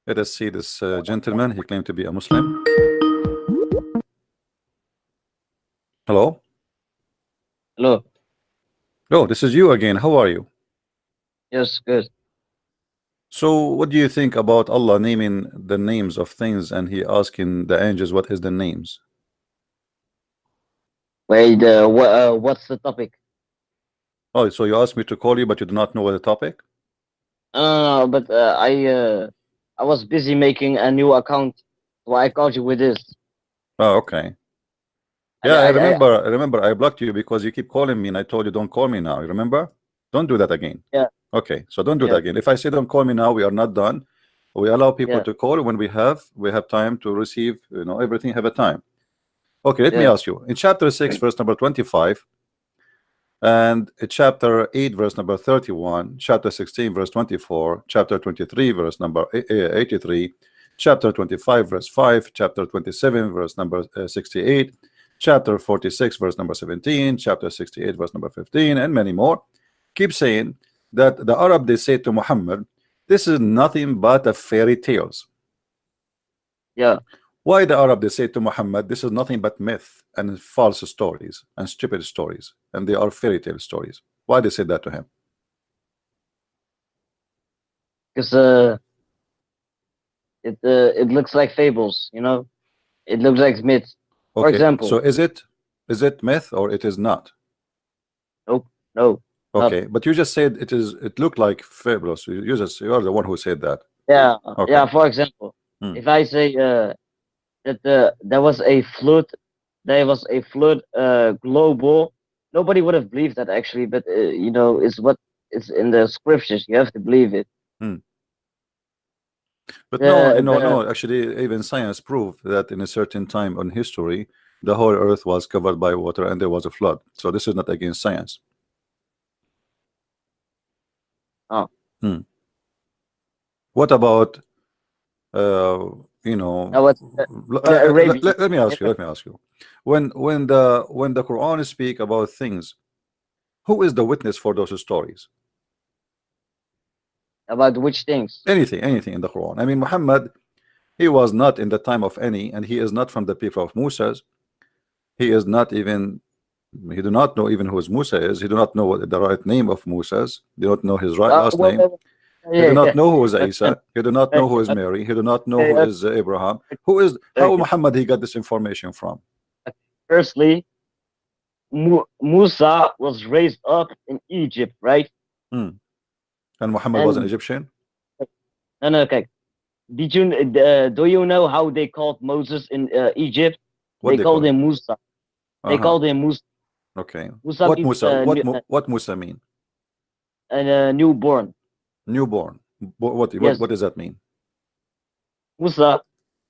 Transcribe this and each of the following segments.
Let us see this gentleman. He claimed to be a Muslim. Hello? Hello. Oh, this is you again. How are you? Yes, good. So what do you think about Allah naming the names of things and he asking the angels what is the names? Wait, what's the topic? Oh, so you asked me to call you, but you do not know what the topic? But I was busy making a new account, so I called you with this. Oh, okay. I, Yeah, I, I I remember I blocked you because you keep calling me and I told you don't call me now. You remember? Don't do that again. yeah, Okay, so don't do that yeah, again. If I say don't call me now, we are not done. We allow people yeah, to call when we have time to receive, everything have a time. Okay, let me yeah, ask you. In chapter 6, verse number 25, and chapter 8, verse number 31, chapter 16, verse 24, chapter 23, verse number 83, chapter 25, verse 5, chapter 27, verse number 68, chapter 46, verse number 17, chapter 68, verse number 15, and many more, keep saying that the Arab, they say to Muhammad, this is nothing but a fairy tales. yeah. Why the Arab, they say to Muhammad, this is nothing but myth and false stories and stupid stories, and they are fairy tale stories. Why they say that to him? Because it looks like fables, you know. It looks like myths. For Okay, so example, is it myth or it is not? no, no, not. Okay, but you just said it looked like fabulous. You are the one who said that. Yeah, Okay. yeah. For example, Hmm. if I say that there was a flood, global. Nobody would have believed that actually, but you know, it's what it's in the scriptures. You have to believe it. Hmm. But no, The actually, even science proved that in a certain time on history, the whole earth was covered by water and there was a flood. So this is not against science. oh, Hmm. What about that was the Arabian. let me ask you, when the Quran speak about things, who is the witness for those stories? About which things? Anything in the Quran. I mean, Muhammad, he was not in the time of any, and he is not from the people of Musa's. He is not even, he do not know even who is Musa is. He do not know what the right name of Musa's. They don't know his right last Well, name. He do yeah, not yeah. know who is My friend, Isa. He do not know who is Mary. He do not know who okay, is Abraham. Who is, how okay. Muhammad he got this information from? Firstly, Musa was raised up in Egypt, right? Hmm. And Muhammad was an And Egyptian. no, no, okay. Do you know how they called Moses in Egypt? What They they called call it? him Musa. They Uh-huh. called him Musa. Okay. Musa What means Musa? What Musa mean? newborn. Newborn. What Yes, what does that mean? Musa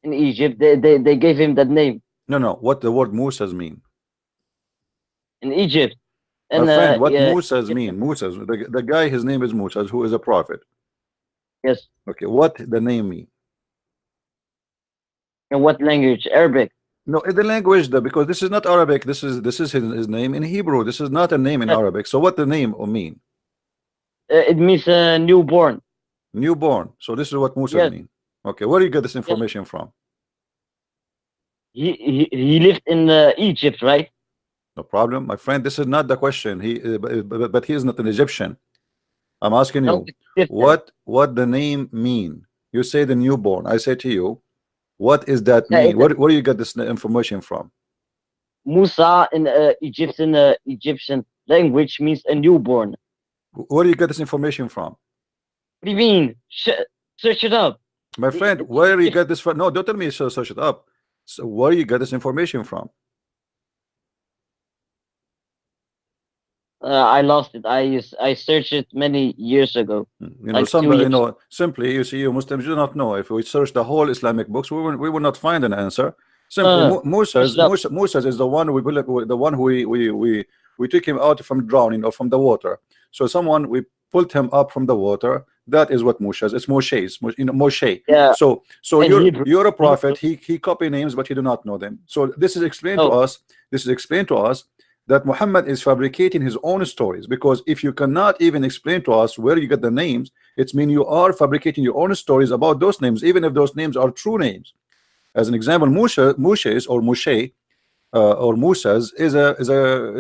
in Egypt. They gave him that name No, no. What the word Musa's mean? in Egypt. My And friend, what yeah, Musa's Egypt, mean? Musa's the guy. His name is Musa, who is a prophet. yes. Okay. What the name mean? In what language? Arabic. No, in the language because this is not Arabic. This is his name in Hebrew. This is not a name in Yes. Arabic. So what the name mean? It means newborn. Newborn. So this is what Musa's Yes, mean. Okay. Where do you get this yes. information from? He lived in Egypt, right? No problem, my friend. This is not the question. But he is not an Egyptian. I'm asking No, you, it's different. what the name mean? You say the newborn. I say to you, what is that Yeah, mean? Where do you get this information from? Musa in Egyptian language means a newborn. Where do you get this information from? What do you mean? Search it up. My friend, It's where do you Egypt. get this from? No, don't tell me so search it up. So where do you get this information from? I lost it. I searched it many years ago, like Some 2 years. simply you see, you Muslims do not know. If we search the whole Islamic books, we will not find an answer. Simply, Search it up. Musa is the one the one who we took him out from drowning or from the water. So someone we pulled him up from the water. That is what Musa is. It's Moshe's, Moshe. Yeah, So in Hebrew. you're a In Hebrew. prophet. He copy names, but you do not know them. So this is explained to No, us. This is explained to us that Muhammad is fabricating his own stories, because if you cannot even explain to us where you get the names, it means you are fabricating your own stories about those names, even if those names are true names. As an example, Musa's is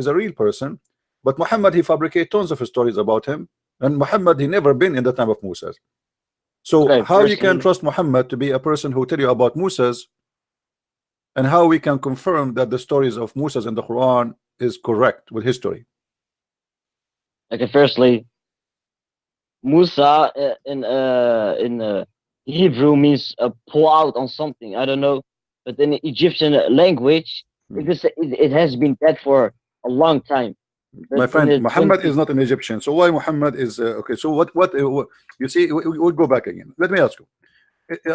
a real person, but Muhammad, he fabricate tons of stories about him, and Muhammad, he never been in the time of Musa's. So Okay, how you can firstly, trust Muhammad to be a person who tell you about Musa's, and how we can confirm that the stories of Musa's in the Quran is correct with history? okay, firstly, Musa in Hebrew means pull out on something. I don't know, but in the Egyptian language, Hmm. it has been dead for a long time. But My in friend, the Muhammad is 20, not an Egyptian, so why Muhammad is okay? So what you see, we'll go back again. Let me ask you,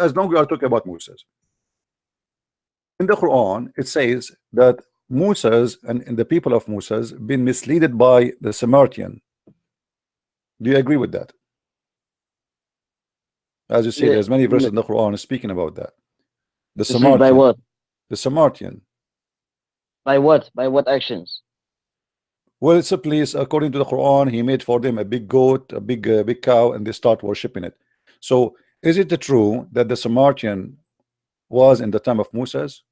as long as we are talking about Musa's, in the Quran it says that Musa's and the people of Musa's been misled by the Samaritan. Do you agree with that? As you see, mi- there's many verses mi- in the Quran speaking about that. The mislead by Samaritan, what? the Samaritan. By what? By what actions? Well, it's a place, according to the Quran, he made for them a big goat, a big cow, and they start worshiping it. So, is it true that the Samaritan was in the time of Moses?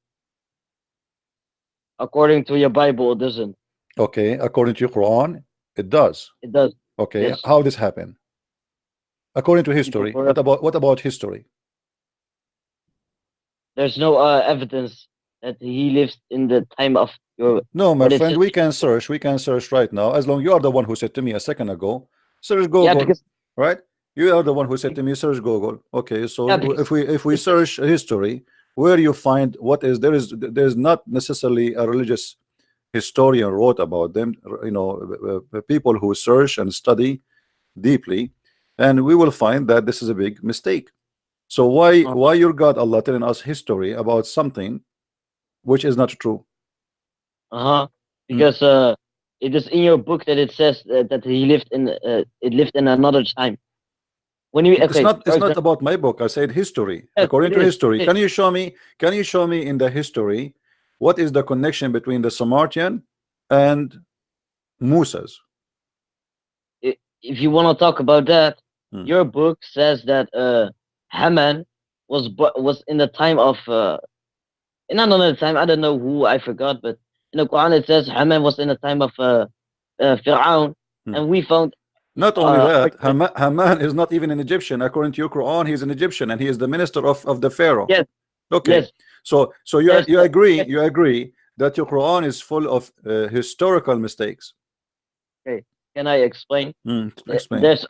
According to your Bible, it doesn't. Okay, according to your Quran, it does. It does. Okay, Yes. how this happened? According to People history, corrupt. what about history? There's no evidence that he lives in the time of your No, my what it friend, says. we can search right now. As long you are the one who said to me a second ago, search Yeah, Google, because right? You are the one who said to me, search Google. Okay, yeah, so because if we it's search history, where you find what is there's not necessarily a religious historian wrote about them. People who search and study deeply, and we will find that this is a big mistake. So why your God Allah telling us history about something which is not true? uh-huh. Hmm. Because it is in your book that it says that he lived in it lived in another time. When you It's okay, not for it's not example, about my book. I said history. yes, According it to is. history, It is. can you show me in the history what is the connection between the Samaritan and Musa's? If you want to talk about that, Hmm. your book says that Haman was in the time of in another time. I don't know who, I forgot, but in the Quran it says Haman was in the time of Fir'aun, Hmm. and we found Not only that, argument. Haman is not even an Egyptian. According to your Quran, he's an Egyptian and he is the minister of the Pharaoh. Yes, Okay, yes. so There's you agree that your Quran is full of historical mistakes. okay. Can I explain? Hmm. Explain. There's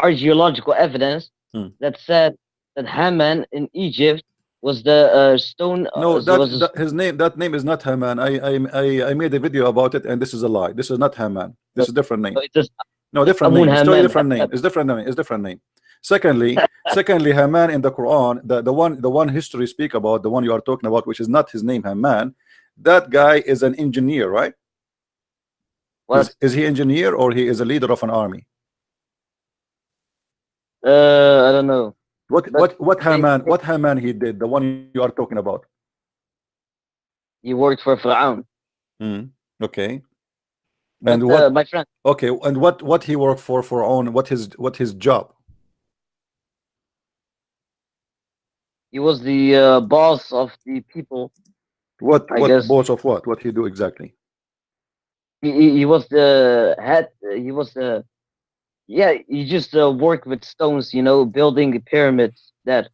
archaeological evidence Hmm. that said that Haman in Egypt was the stone. No, Was the that name is not Haman. I made a video about it, and this is a lie. This is not Haman. This no, is a different name. no, it's just No, it's different Amun name. It's totally Haman. different name. It's different name. It's different name. Secondly, Haman in the Quran, the one history speak about, the one you are talking about, which is not his name, Haman. That guy is an engineer, right? What? Is he engineer or he is a leader of an army? I don't know, What but what what they, Haman what Haman he did? The one you are talking about? he worked for Fir'aun. Hmm. Okay. But And what? my friend, Okay. And what he worked for own? What his job? he was the boss of the people. I What guess boss of what? What he do exactly? he was the head. He was the yeah. He just worked with stones, building pyramids. That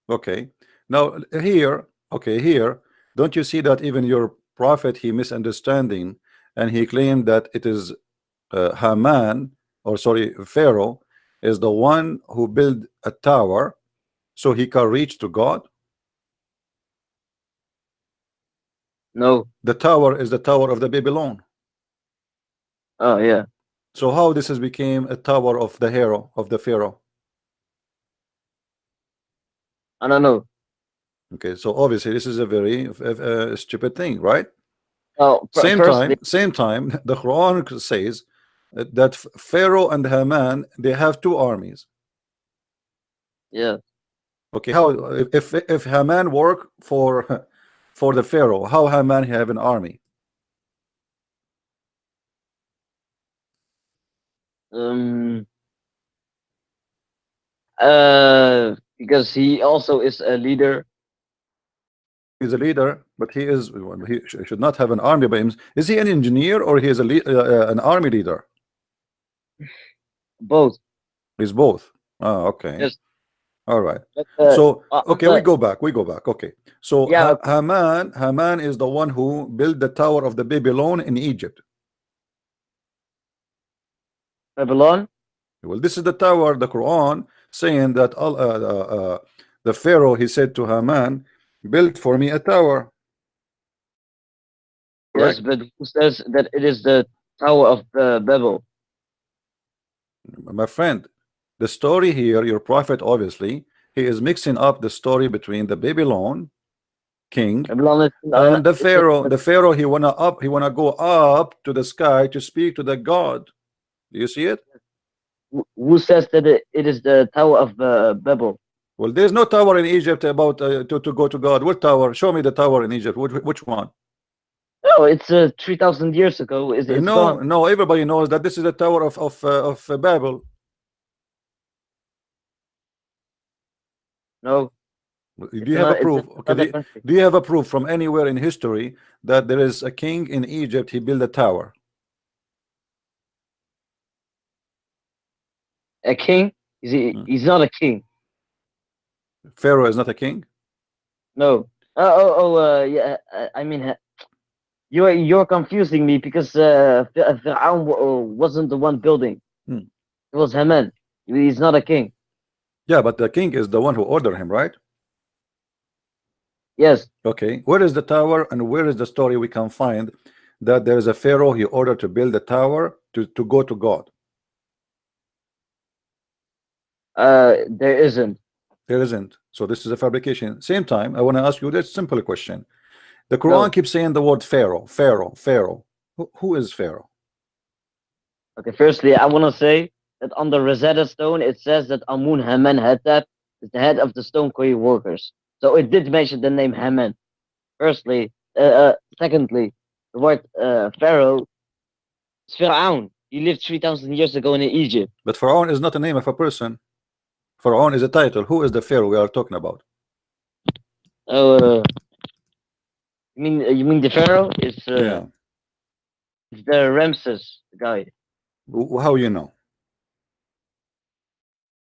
Okay. Now here, okay, here, don't you see that even your prophet he misunderstanding and he claimed that it is Haman, or sorry, Pharaoh is the one who built a tower so he can reach to God. no. The tower is the tower of the Babylon. Oh yeah. So how this has became a tower of the hero of the Pharaoh? I don't know. Okay, so obviously this is a very stupid thing, right? Well, firstly, Same time, the Quran says that Pharaoh and Haman they have two armies. yeah. Okay, how if Haman work for for the Pharaoh, how Haman have an army? Um. Because he also is a leader. He's a leader, but he should not have an army by him. Is he an engineer or he is an army leader? Both. He's both. Oh, okay. Yes. All right. But So on okay, we the go back. We go back. Okay. So yeah, Haman is the one who built the Tower of the Babylon in Egypt. Babylon. Well, this is the tower, the Quran saying that the Pharaoh, he said to Haman, build for me a tower. Yes, Correct? but who says that it is the Tower of Babel? My friend, the story here, your prophet, obviously, he is mixing up the story between the Babylon king Babylon is and the it's Pharaoh. The Pharaoh, he wanna go up to the sky to speak to the God. Do you see it? who says that it is the Tower of Babel? Well, there's no tower in Egypt about to go to God. What tower? Show me the tower in Egypt. Which one? No, it's 3,000 years ago. It's No, gone. no. Everybody knows that this is the tower of Babel. No, Do you have a it's proof? Okay. another country. Do you have a proof from anywhere in history that there is a king in Egypt? He built a tower. A king? Hmm. He's not a king. Pharaoh is not a king. No. Yeah. I mean, you're confusing me because Fir'aun wasn't the one building. Hmm. It was Haman. He's not a king. Yeah, but the king is the one who ordered him, right? Yes. Okay. Where is the tower and where is the story we can find that there is a Pharaoh he ordered to build a tower to go to God? There isn't. There isn't. So this is a fabrication. Same time, I want to ask you this simple question. The Quran No. keeps saying the word Pharaoh, Pharaoh, Pharaoh. Who is Pharaoh? Okay. Firstly, I want to say that on the Rosetta Stone it says that Amun Haman Hattap is the head of the stone quarry workers. So it did mention the name Haman. Firstly, secondly, the word Pharaoh is Fir'aun. He lived 3,000 years ago in Egypt. But Pharaoh is not a name of a person. Pharaoh is a title. Who is the Pharaoh we are talking about? Oh, you mean the Pharaoh is Yeah. it's the Ramses guy How you know?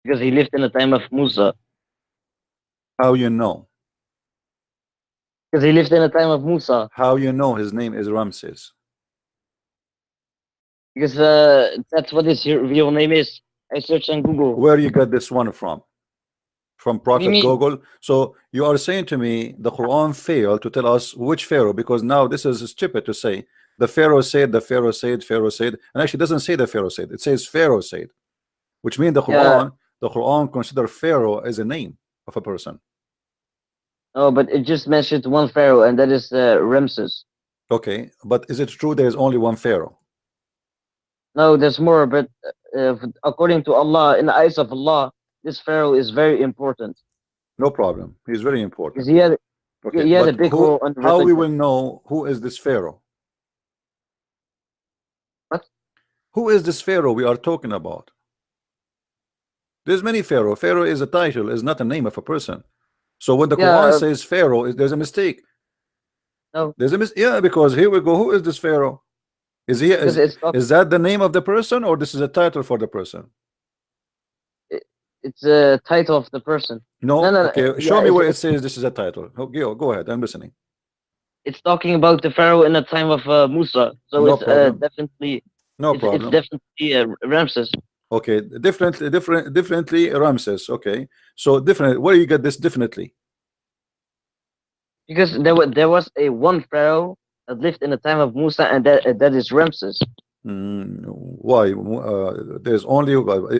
because he lived in the time of Musa. How you know? Because he lived in the time of Musa. How you know his name is Ramses? Because that's what his real name is. I searched on Google. Where you got this one from? From What do you Prophet mean? Google? So you are saying to me the Quran failed to tell us which Pharaoh, because now this is stupid to say the Pharaoh said, the Pharaoh said, Pharaoh said, and actually doesn't say the Pharaoh said, it says Pharaoh said, which means Yeah. The Quran consider Pharaoh as a name of a person. No, but it just mentioned one Pharaoh, and that is Ramses. Okay, but is it true there is only one Pharaoh? No, there's more, but according to Allah, in the eyes of Allah, this Pharaoh is very important. No problem. He's very Because important. Okay, he had a but big role on the how we religion. will know who is this Pharaoh? What? Who is this Pharaoh we are talking about? There's many Pharaoh. Pharaoh is a title, is not a name of a person. So when the Quran Yeah, says Pharaoh, there's a mistake. no, There's a yeah, because here we go. Who is this Pharaoh? Is he because is that the name of the person or this is a title for the person? it's a title of the person. No. No. Okay, Yeah, show me where it says this is a title. Go ahead. I'm listening. it's talking about the Pharaoh in the time of Musa. So No it's problem. definitely No it's problem. definitely Ramses. Okay, differently Ramses. Okay, so different. Where you get this definitely? Because there was a one Pharaoh that lived in the time of Musa, and that is Ramses. Why? There's only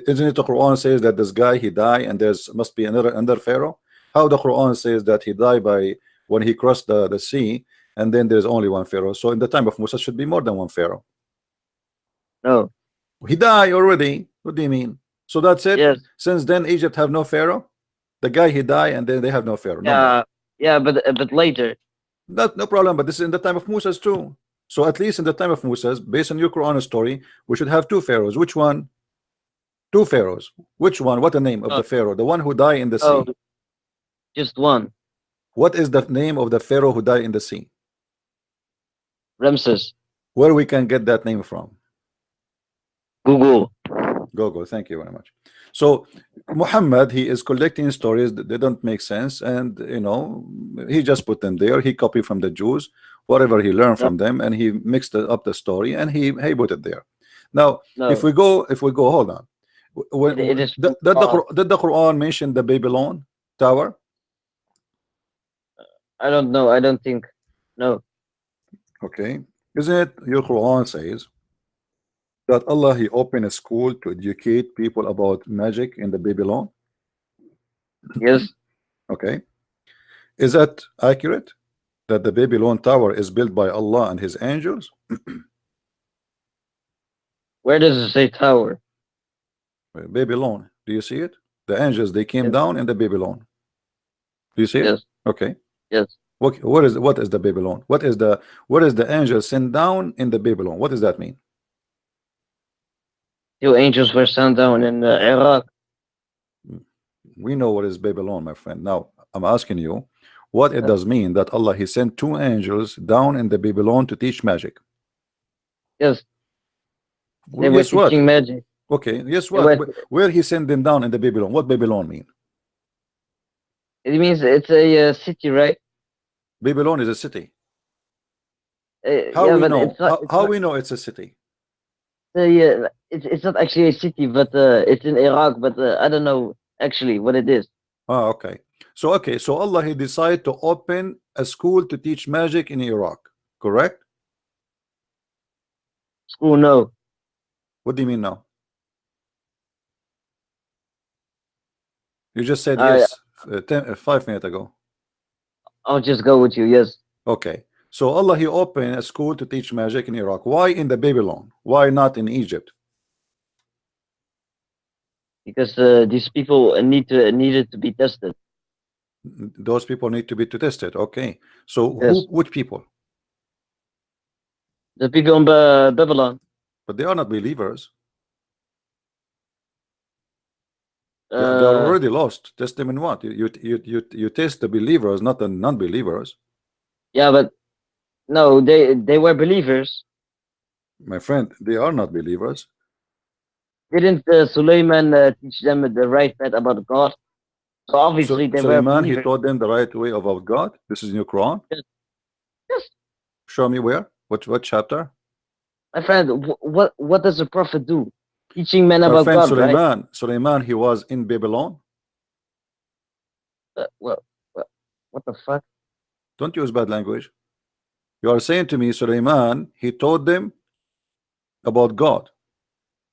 isn't it the Quran says that this guy he died and there's must be another Pharaoh? How the Quran says that he died by when he crossed the sea and then there's only one Pharaoh. So in the time of Musa should be more than one Pharaoh. No. He died already. What do you mean? So that's it. Yes. Since then Egypt have no Pharaoh. The guy he died and then they have no Pharaoh. No more. Yeah, but later. No problem. But this is in the time of Moses too. So at least in the time of Moses, based on your Quran story, we should have two pharaohs. Which one? Two pharaohs. Which one? What the name of Oh, the pharaoh? The one who died in the oh, sea. just one. What is the name of the pharaoh who died in the sea? Ramses. Where we can get that name from? Google. Go. Thank you very much. So Muhammad, he is collecting stories that they don't make sense, and he just put them there. He copied from the Jews whatever he learned No, from them, and he mixed up the story, and he put it there. Now if no. we go, hold on. It is from Did the Quran mention the Babylon tower? I don't know. I don't think. No. Okay, isn't it your Quran says that Allah he opened a school to educate people about magic in the Babylon? Yes. Okay, is that accurate, that the Babylon tower is built by Allah and his angels? Where does it say tower? Babylon, do you see it? The angels, they came Yes. down in the Babylon. Do you see it? Yes. Okay. Yes. What is the Babylon? What is the angel sent down in the Babylon? What does that mean? Two angels were sent down in Iraq. We know what is Babylon, my friend. Now I'm asking you, what it Uh, does mean that Allah he sent two angels down in the Babylon to teach magic? yes. Well, They were guess what? teaching magic. Okay, guess They what? were. Where he sent them down in the Babylon? What Babylon mean? It means it's a city, right? Babylon is a city. How Yeah, we but know? it's not. How we know it's a city? It's not actually a city, but it's in Iraq. But I don't know actually what it is. Okay. So Allah he decided to open a school to teach magic in Iraq, correct? School, no. What do you mean now? You just said I yes 5 minutes ago. I'll just go with you. Yes, Okay. So Allah he opened a school to teach magic in Iraq. Why in the Babylon? Why not in Egypt? because these people needed to be tested. Those people need to be tested. Okay. So Yes, which people? the people in Babylon. But they are not believers. They are Uh, already lost. Test them in what? You test the believers, not the non-believers. yeah, but no, they were believers. My friend, they are not believers. Didn't Suleiman teach them the right path about God? So So obviously they were Suleiman he believers. taught them the right way about God. This is in your Quran. Yes, yes. Show me where. What chapter? My friend, what does a prophet do? Teaching men My about friend God, right? Suleiman he was in Babylon. Well, what the fuck? Don't use bad language. You are saying to me Suleiman he taught them about God.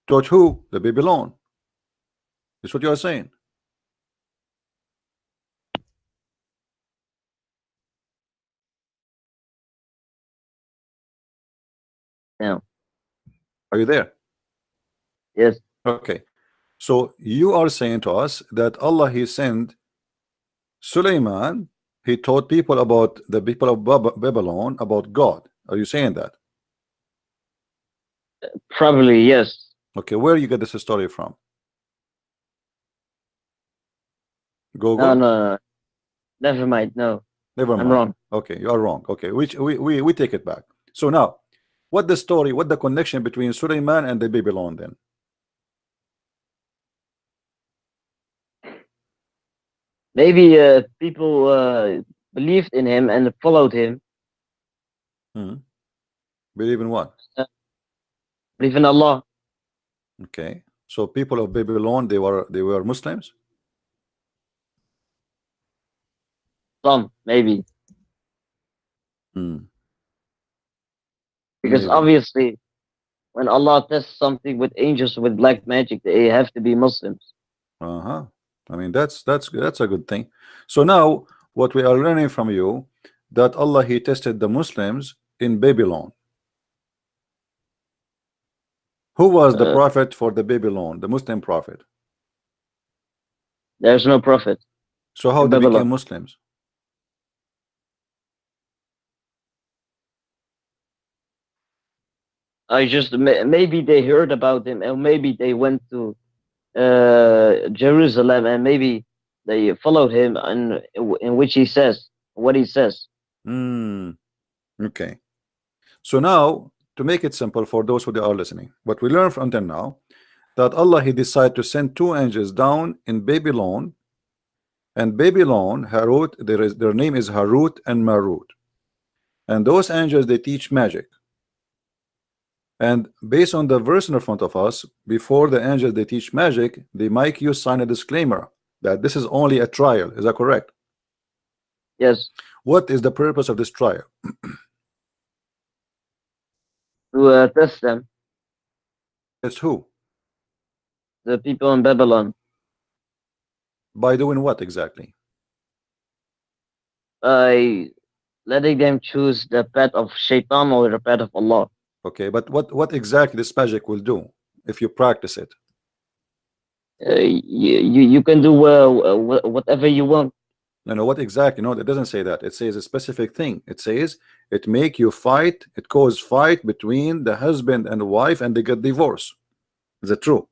Taught who? The Babylon. That's what you are saying. Yeah. Are you there? Yes. Okay. So you are saying to us that Allah he sent Suleiman, he taught people about the people of Babylon about God. Are you saying that? Probably yes. Okay, where you get this story from? No, Google? no, no. Never mind. No, Never I'm mind. wrong. Okay, you are wrong. Okay, which we take it back. So now, what the story, what the connection between Suleiman and the Babylon then? Maybe people believed in him and followed him. Hmm. Believe in what? Uh, Believe in Allah. Okay, so people of Babylon they were Muslims. Some maybe Hmm. because Maybe. obviously when Allah tests something with angels with black magic, they have to be Muslims. Uh-huh. I mean that's a good thing. So now what we are learning from you, that Allah he tested the Muslims in Babylon. Who was the Uh, prophet for the Babylon, the Muslim prophet? there's no prophet So how in they Babylon. became Muslims? I just maybe they heard about him, or maybe they went to Jerusalem, and maybe they followed him in which he says what he says. Okay. So now, to make it simple for those who are listening, what we learned from until now, that Allah he decided to send two angels down in Babylon, and Babylon, Harut, their name is Harut and Marut, and those angels they teach magic. And based on the verse in front of us, before the angels they teach magic, they make you sign a disclaimer that this is only a trial. Is that correct? Yes, What is the purpose of this trial? to test them, It's who? the people in Babylon, By doing what exactly? by letting them choose the path of Shaitan or the path of Allah. Okay, but what exactly this magic will do if you practice it? You can do whatever you want. No, what exactly? No, it doesn't say that. It says a specific thing. It says it make you fight. It cause fight between the husband and the wife, and they get divorced. Is it true?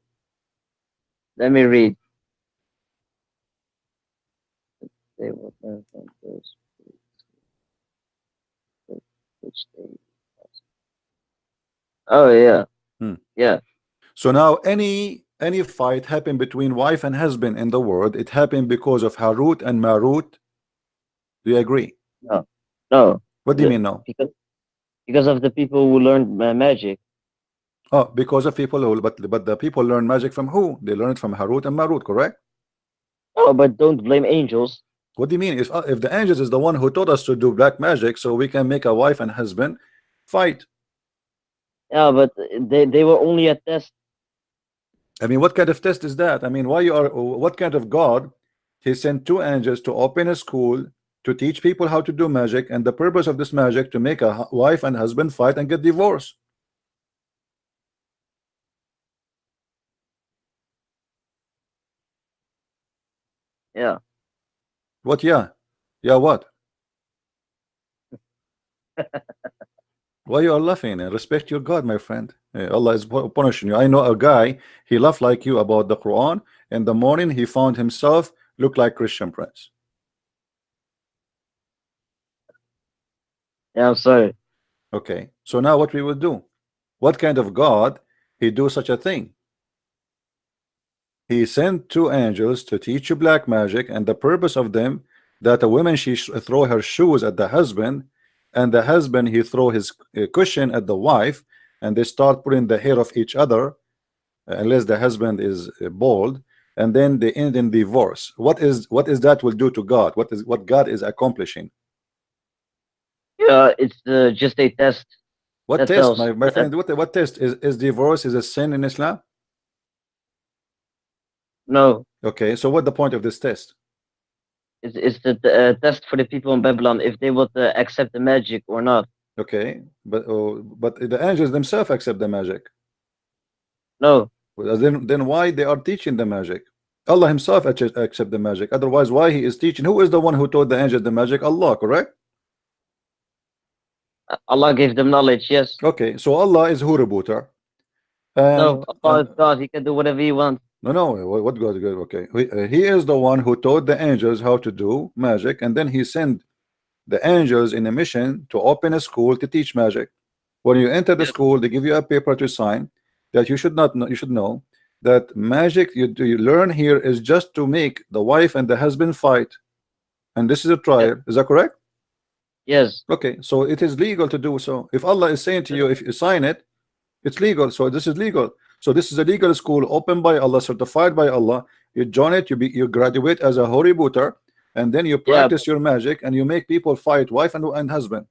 Let me read. They will learn from those which they- Oh yeah, Hmm. yeah. So now any fight happen between wife and husband in the world, it happened because of Harut and Marut. Do you agree? No, no. What do you mean no? Because of the people who learned magic. Oh, because of people who, but the people learn magic from who? They learn it from Harut and Marut, correct? Oh, but don't blame angels. What do you mean? If the angels is the one who taught us to do black magic, so we can make a wife and husband fight. Yeah, but they were only a test. I mean, what kind of test is that? I mean, why you are? What kind of God? He sent two angels to open a school to teach people how to do magic, and the purpose of this magic to make a wife and husband fight and get divorced. Yeah. What? Yeah, yeah. What? Why you are laughing? And respect your God, my friend. Allah is punishing you. I know a guy. He laughed like you about the Quran. In the morning, he found himself look like Christian Prince. Yeah, I'm sorry. Okay. So now what we will do? What kind of God he do such a thing? He sent two angels to teach you black magic, and the purpose of them that a woman she throw her shoes at the husband, and the husband he throw his cushion at the wife, and they start putting the hair of each other, unless the husband is bald, and then they end in divorce. What is that will do to God? What God is accomplishing? Yeah, it's just a test. What That's test, else. my friend? What test is divorce is a sin in Islam? No, Okay, so what the point of this test? it's the test for the people in Babylon if they would accept the magic or not. Okay, but the angels themselves accept the magic. No, Well, then why they are teaching the magic? Allah himself accept the magic. Otherwise, why he is teaching? Who is the one who taught the angels the magic? Allah, correct? Allah gave them knowledge. Yes. Okay, so Allah is who rebooter. No, Allah And is God. He can do whatever he wants. no, what God? Okay, he is the one who taught the angels how to do magic, and then he sent the angels in a mission to open a school to teach magic. When you enter the Yes. school, they give you a paper to sign that you should not know. You should know that magic you learn here is just to make the wife and the husband fight, and this is a Yes. trial. Is that correct? Yes. Okay, so it is legal to do so. If Allah is saying to you, if you sign it, it's legal. So this is legal. So this is a legal school opened by Allah, certified by Allah. You join it, you graduate as a holy booter, and then you Yeah. practice your magic, and you make people fight wife and husband.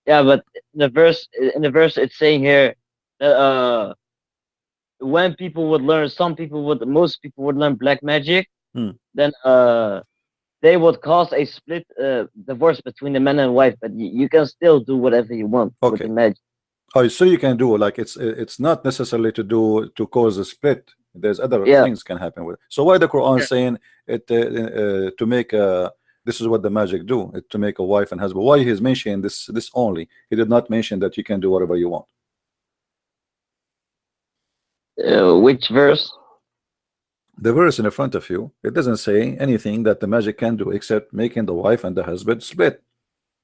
Yeah, but in the verse it's saying here that when people would learn, most people would learn black magic, Hmm. then they would cause a split divorce between the man and wife. But you can still do whatever you want with the Okay. magic. Oh, so you can do like it's not necessarily to cause a split. There's other Yeah. things can happen with it. So why the Quran Yeah. saying it to make this is what the magic do it to make a wife and husband? Why he's mentioning this only? He did not mention that you can do whatever you want. Which verse? The verse in the front of you, it doesn't say anything that the magic can do except making the wife and the husband split.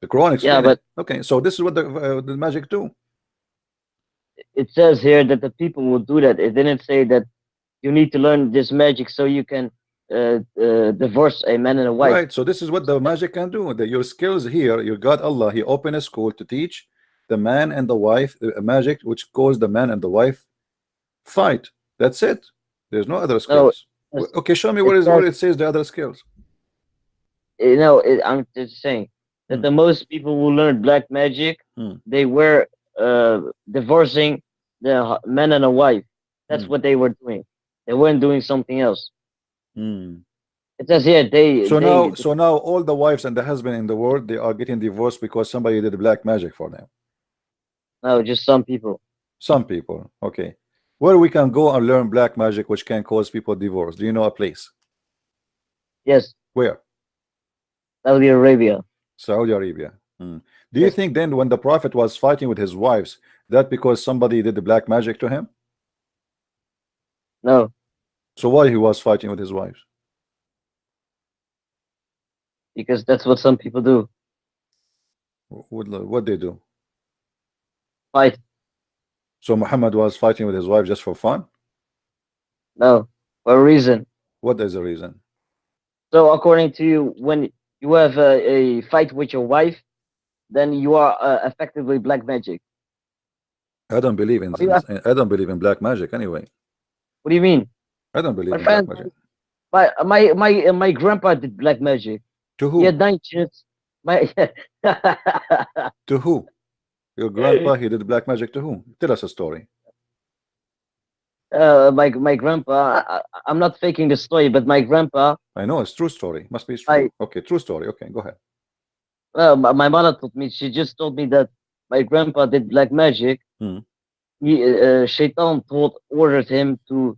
The Quran Yeah, explain it. but Okay, so this is what the magic do. it says here that the people will do that. It didn't say that you need to learn this magic so you can divorce a man and a wife. Right, so this is what the magic can do. That your skills here, your God Allah, He opened a school to teach the man and the wife a magic which caused the man and the wife fight. That's it. There's no other No, skills. Okay, show me it where says, it says the other skills. I'm just saying that Hmm. the most people who learn black magic, Hmm. they were divorcing the man and a wife. That's Hmm. what they were doing. They weren't doing something else. Hmm. It says here So now all the wives and the husband in the world, they are getting divorced because somebody did black magic for them. no, just some people. Some people. Okay. Where we can go and learn black magic which can cause people divorce? Do you know a place? Yes, Where? Saudi Arabia. Saudi Arabia. Hmm. Do you Yes, think then when the prophet was fighting with his wives, that because somebody did the black magic to him? no, So why he was fighting with his wives? because that's what some people do. What they do? Fight. So Muhammad was fighting with his wife just for fun? No, for a reason. What is the reason? So according to you, when you have a fight with your wife, then you are effectively black magic. I don't believe in What do you, I don't believe in black magic anyway. what do you mean? I don't believe My in black friend, magic. my grandpa did black magic. To He had who? 9 chins. My To who? Your grandpa, he did black magic to who? Tell us a story. my grandpa. I'm not faking the story, but my grandpa. I know it's true story. Must be true. I Okay, true story. Okay, go ahead. my mother told me. She just told me that my grandpa did black magic. Hmm. Shaitan ordered him to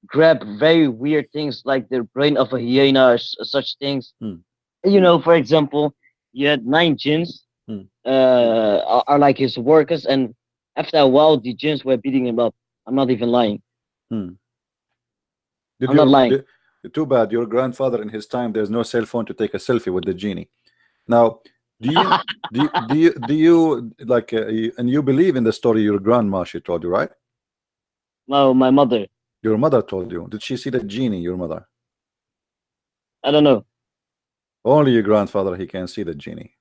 grab very weird things like the brain of a hyena, such things. Hmm. You know, for example, you had 9 jinns, Hmm. are like his workers, and after a while, the jinns were beating him up. I'm not even lying. Hmm. Did I'm not your lying. did, too bad your grandfather in his time there's no cell phone to take a selfie with the genie. Now, do you like and you believe in the story your grandma she told you, right? No, my mother. Your mother told you. Did she see the genie, your mother? I don't know. Only your grandfather he can see the genie.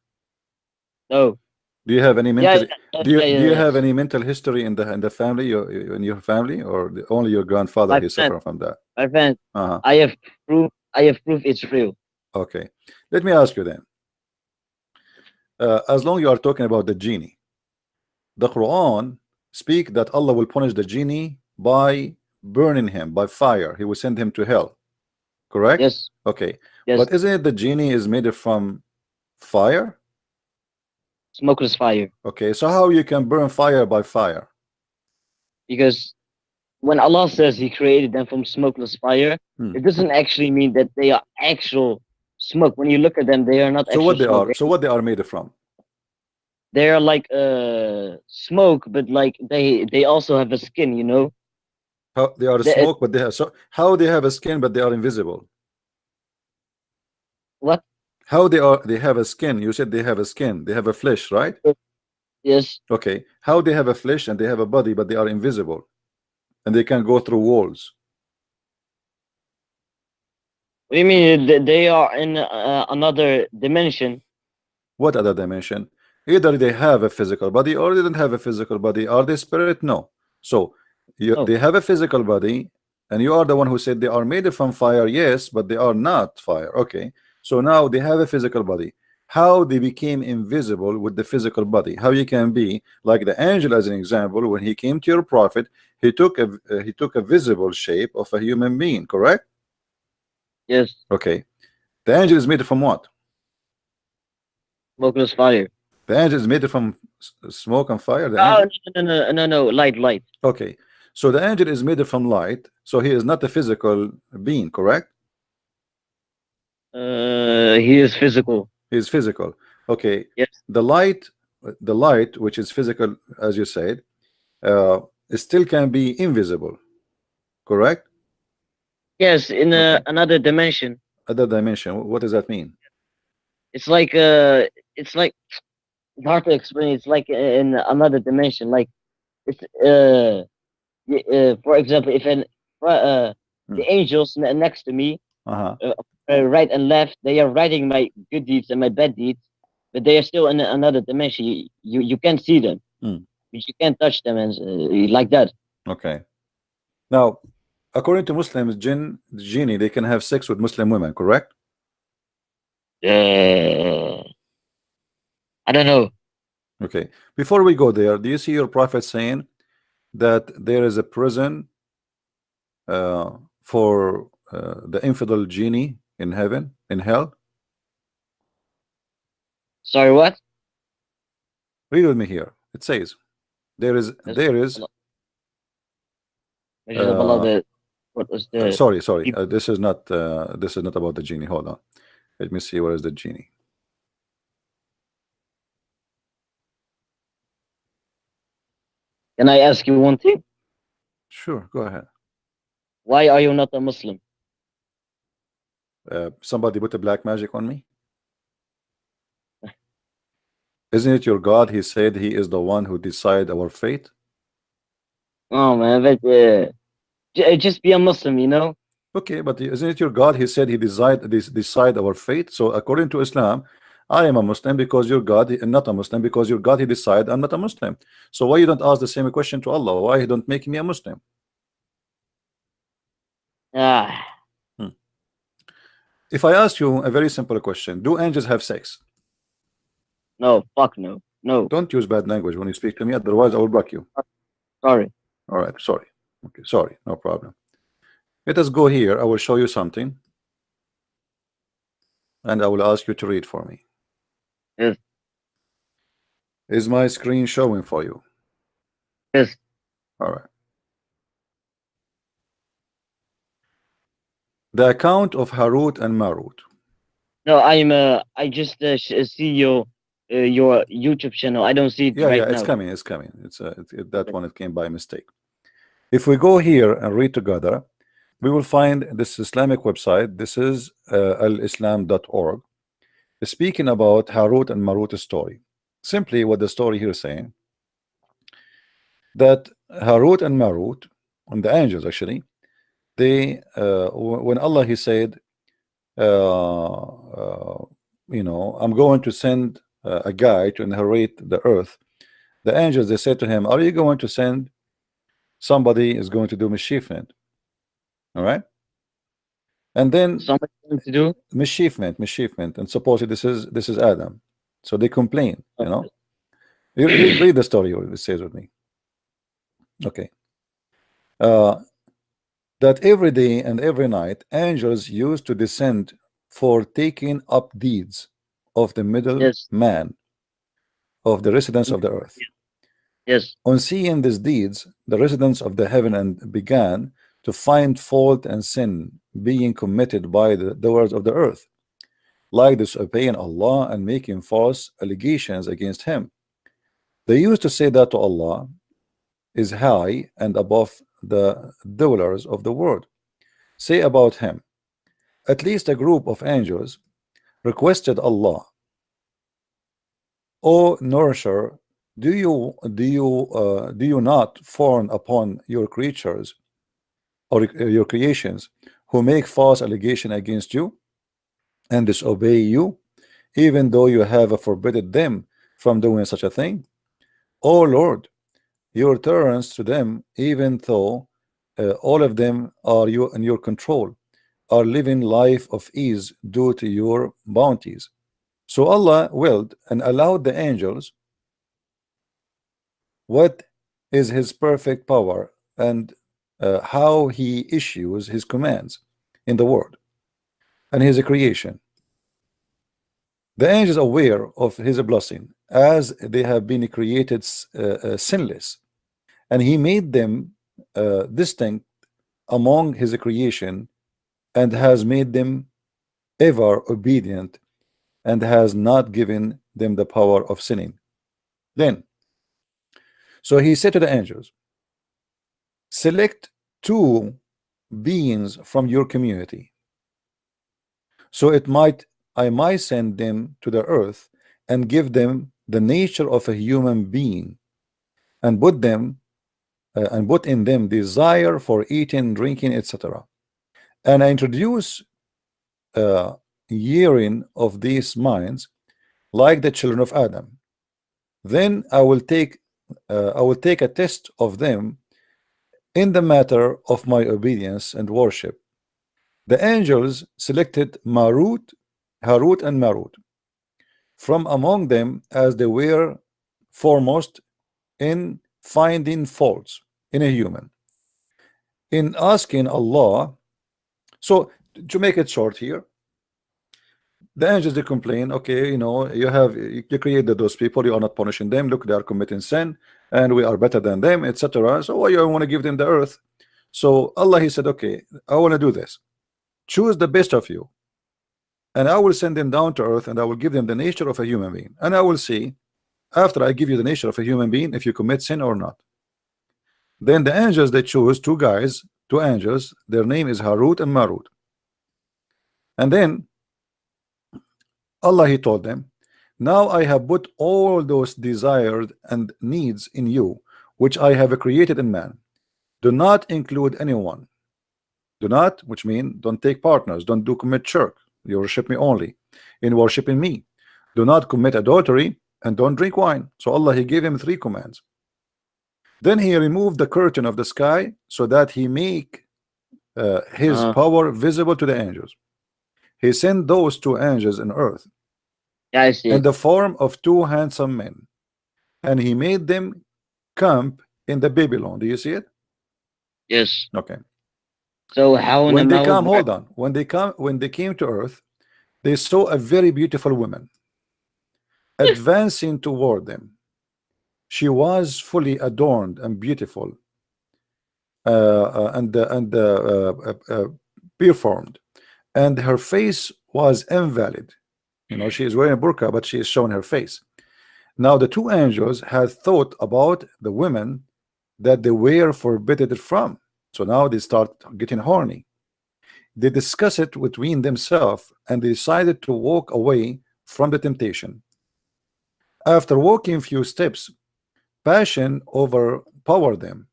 No. Do you have any Yeah, mental yeah, yeah, do you yeah, have yes. any mental history in the family in your family or only your grandfather My he friend, suffered from that? my friend. Uh-huh. I have proof. I have proof. It's real. Okay. Let me ask you then. As long you are talking about the genie, the Quran speak that Allah will punish the genie by burning him by fire. He will send him to hell. Correct? Yes, Okay. yes. But isn't it the genie is made from fire? Smokeless fire. Okay. So how you can burn fire by fire? Because when Allah says He created them from smokeless fire, Hmm. it doesn't actually mean that they are actual smoke. When you look at them, they are not So actual what they smoke. are? So what they are made from? They are like smoke, but like they also have a skin. You know, How they are they, smoke, but they have so how they have a skin, but they are invisible. what? How they have a skin? You said they have a skin. They have a flesh, right? Yes. Okay. How they have a flesh and they have a body, but they are invisible, and they can go through walls. What do you mean? They are in another dimension? What other dimension? Either they have a physical body or they don't have a physical body. Are they spirit? No. So Oh, they have a physical body, and you are the one who said they are made from fire. Yes, but they are not fire. Okay. So now they have a physical body. How they became invisible with the physical body? How you can be like the angel as an example? When he came to your prophet, he took a visible shape of a human being. Correct? yes. Okay. The angel is made from what? Smokeless fire. The angel is made from smoke and fire. The Oh, angel. no. Light, light. Okay. So the angel is made from light. So he is not a physical being. Correct? He is physical. He is physical. Okay. Yes. The light, which is physical, as you said, it still can be invisible. Correct? Yes, in Okay. another dimension. Other dimension. What does that mean? It's like it's like it's hard to explain. It's like in another dimension. Like it's for example, if Hmm. the angels next to me, Uh-huh. uh, right and left, they are writing my good deeds and my bad deeds, but they are still in another dimension. You can't see them, Hmm. but you can't touch them, and like that. Okay. Now, according to Muslims, genie, they can have sex with Muslim women, correct? Uh, I don't know. Okay. Before we go there, do you see your prophet saying that there is a prison uh, for the infidel genie in heaven, in hell? Sorry, what? Read with me here. It says there is Yes, there is Allah- Message of Allah, uh, what was the sorry, people? this is not about the genie. Hold on. Let me see where is the genie. Can I ask you one thing? Sure, go ahead. Why are you not a Muslim? Somebody put a black magic on me. Isn't it your God? He said he is the one who decide our fate. Oh man, but just be a Muslim, you know? Okay, but isn't it your God? He said he decide our fate. So according to Islam, I am a Muslim because your God, and not a Muslim because your God he decide I'm not a Muslim. So why you don't ask the same question to Allah? Why he don't make me a Muslim? Ah, Hmm. If I ask you a very simple question, do angels have sex? no, fuck no, no. Don't use bad language when you speak to me, otherwise I will block you. Sorry. All right, sorry. Okay, sorry, no problem. Let us go here. I will show you something, and I will ask you to read for me. Yes, Is my screen showing for you? yes. All right. The account of Harut and Marut. No, I just see your YouTube channel. I don't see it Yeah, right it's now. coming. It's coming. That Okay. one. It came by mistake. If we go here and read together, we will find this Islamic website. This is alislam.org, speaking about Harut and Marut story. Simply, what the story here is saying, that Harut and Marut, and the angels actually, they when Allah he said, I'm going to send a guy to inherit the earth. The angels they said to him, are you going to send somebody is going to do mischievement? All right, and then Something to do? mischievement, and supposedly this is Adam. So they complain. Okay. Read the story. It says with me. Okay. Uh, that every day and every night angels used to descend for taking up deeds of the middle Yes. man of the residents of the earth. Yes. On seeing these deeds, the residents of the heaven and began to find fault and sin being committed by the doers of the earth, like disobeying Allah and making false allegations against him. They used to say that to Allah is high and above the dwellers of the world. Say about him, at least a group of angels requested Allah, O nourisher, do you not fawn upon your creatures or your creations who make false allegation against you and disobey you, even though you have forbidden them from doing such a thing? O Lord, your tolerance to them, even though all of them are you in your control, are living life of ease due to your bounties. So Allah willed and allowed the angels what is his perfect power and how he issues his commands in the world and his creation. The angels aware of his blessing as they have been created sinless, and he made them distinct among his creation and has made them ever obedient and has not given them the power of sinning. Then, so he said to the angels, select two beings from your community. So I might send them to the earth and give them the nature of a human being and put in them desire for eating, drinking, etc. And I introduce hearing of these minds like the children of Adam. Then I will take a test of them in the matter of my obedience and worship. The angels selected Harut and Marut from among them as they were foremost in finding faults in a human, in asking Allah. So to make it short here, the angels, they complain, okay, you created those people, you are not punishing them, look, they are committing sin and we are better than them, etc. So why you want to give them the earth? So Allah, he said, okay, I want to do this. Choose the best of you and I will send them down to earth and I will give them the nature of a human being, and I will see after I give you the nature of a human being if you commit sin or not. Then the angels, they choose two angels, their name is Harut and Marut. And then Allah, he told them, now I have put all those desired and needs in you which I have created in man. Do not include anyone. Do not, which mean don't take partners, don't commit shirk. You worship me only in worshiping me. Do not commit adultery and don't drink wine. So Allah, he gave him 3 commands. Then he removed the curtain of the sky so that he make his power visible to the angels. He sent those 2 angels in earth Yeah, I see in it. the form of 2 handsome men, and he made them camp in the Babylon. Do you see it? Yes. Okay. So how in the When they come, mouth? hold on. When they came to earth, they saw a very beautiful woman advancing toward them. She was fully adorned and beautiful, performed, and her face was invalid. She is wearing a burqa, but she is showing her face. Now the 2 angels had thought about the women that they were forbidden from. So now they start getting horny. They discuss it between themselves and they decided to walk away from the temptation. After walking a few steps, passion overpowered them,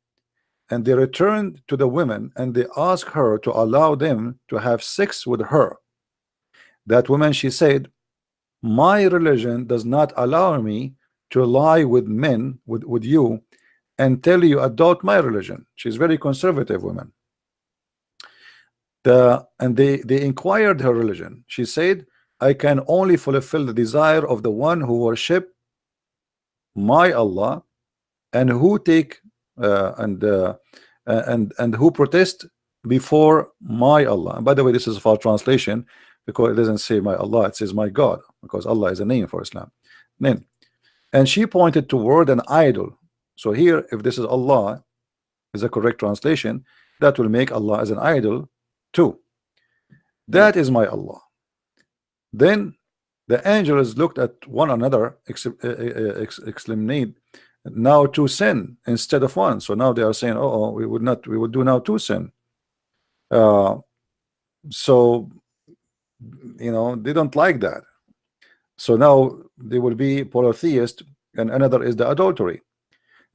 and they returned to the women and they asked her to allow them to have sex with her. That woman, she said, my religion does not allow me to lie with men, with you, until you adopt my religion. She's very conservative woman. And they inquired her religion. She said, I can only fulfill the desire of the one who worship my Allah and who take and who protest before my Allah. And by the way, this is a false translation because it doesn't say my Allah, it says my God, because Allah is a name for Islam. Then, and she pointed toward an idol. So here, if this is Allah is a correct translation, that will make Allah as an idol too. That is my Allah. Then the angels looked at one another, exclaimed, now 2 sin instead of 1. So now they are saying, oh, we would do now 2 sin. So they don't like that. So now they will be polytheist, and another is the adultery.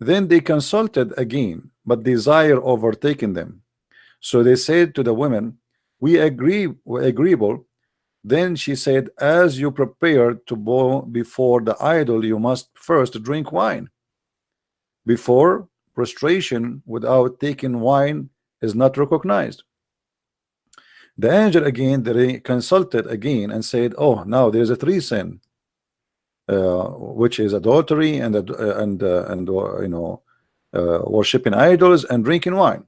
Then they consulted again, but desire overtaken them. So they said to the women, we we're agreeable. Then she said, as you prepare to bow before the idol, you must first drink wine. Before prostration without taking wine is not recognized. The angel again, they consulted again and said, oh, now there's a 3 sin, which is adultery and worshiping idols and drinking wine,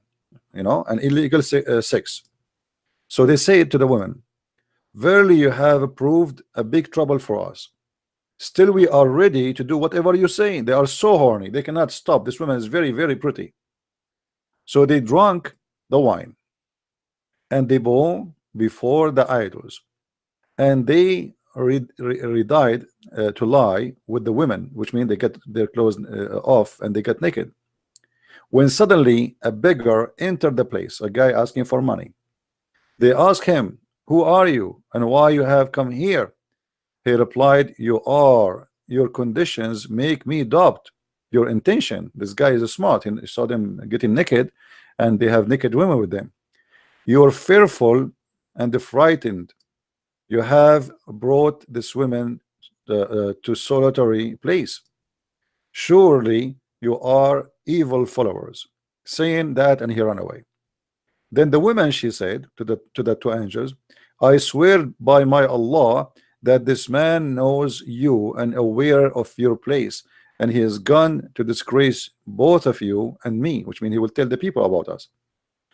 and illegal sex. So they said to the women, verily you have proved a big trouble for us. Still we are ready to do whatever you say. They are so horny, they cannot stop. This woman is very, very pretty. So they drank the wine and they bow before the idols, and they redied to lie with the women, which means they get their clothes off and they get naked. when suddenly a beggar entered the place, a guy asking for money. They asked him, who are you and why you have come here? He replied, your conditions make me doubt your intention. This guy is smart. He saw them getting naked and they have naked women with them. You're fearful and frightened. You have brought this women to solitary place. Surely you are evil followers. Saying that, and he ran away. Then the woman, she said to the two angels, I swear by my Allah that this man knows you and aware of your place, and he has gone to disgrace both of you and me, which means he will tell the people about us.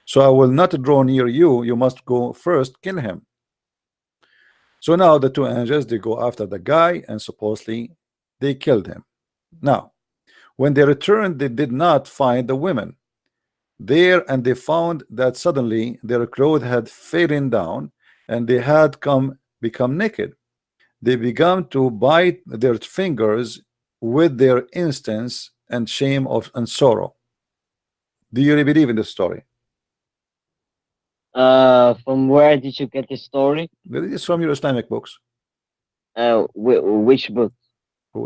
So I will not draw near you. You must go first, kill him. So now the two angels, they go after the guy, and supposedly they killed him. Now, when they returned, they did not find the women there, and they found that suddenly their clothes had fallen down and they had become naked. They began to bite their fingers with their instance and shame of and sorrow. Do you really believe in this story? From where did you get this story? It is from your Islamic books. Which book?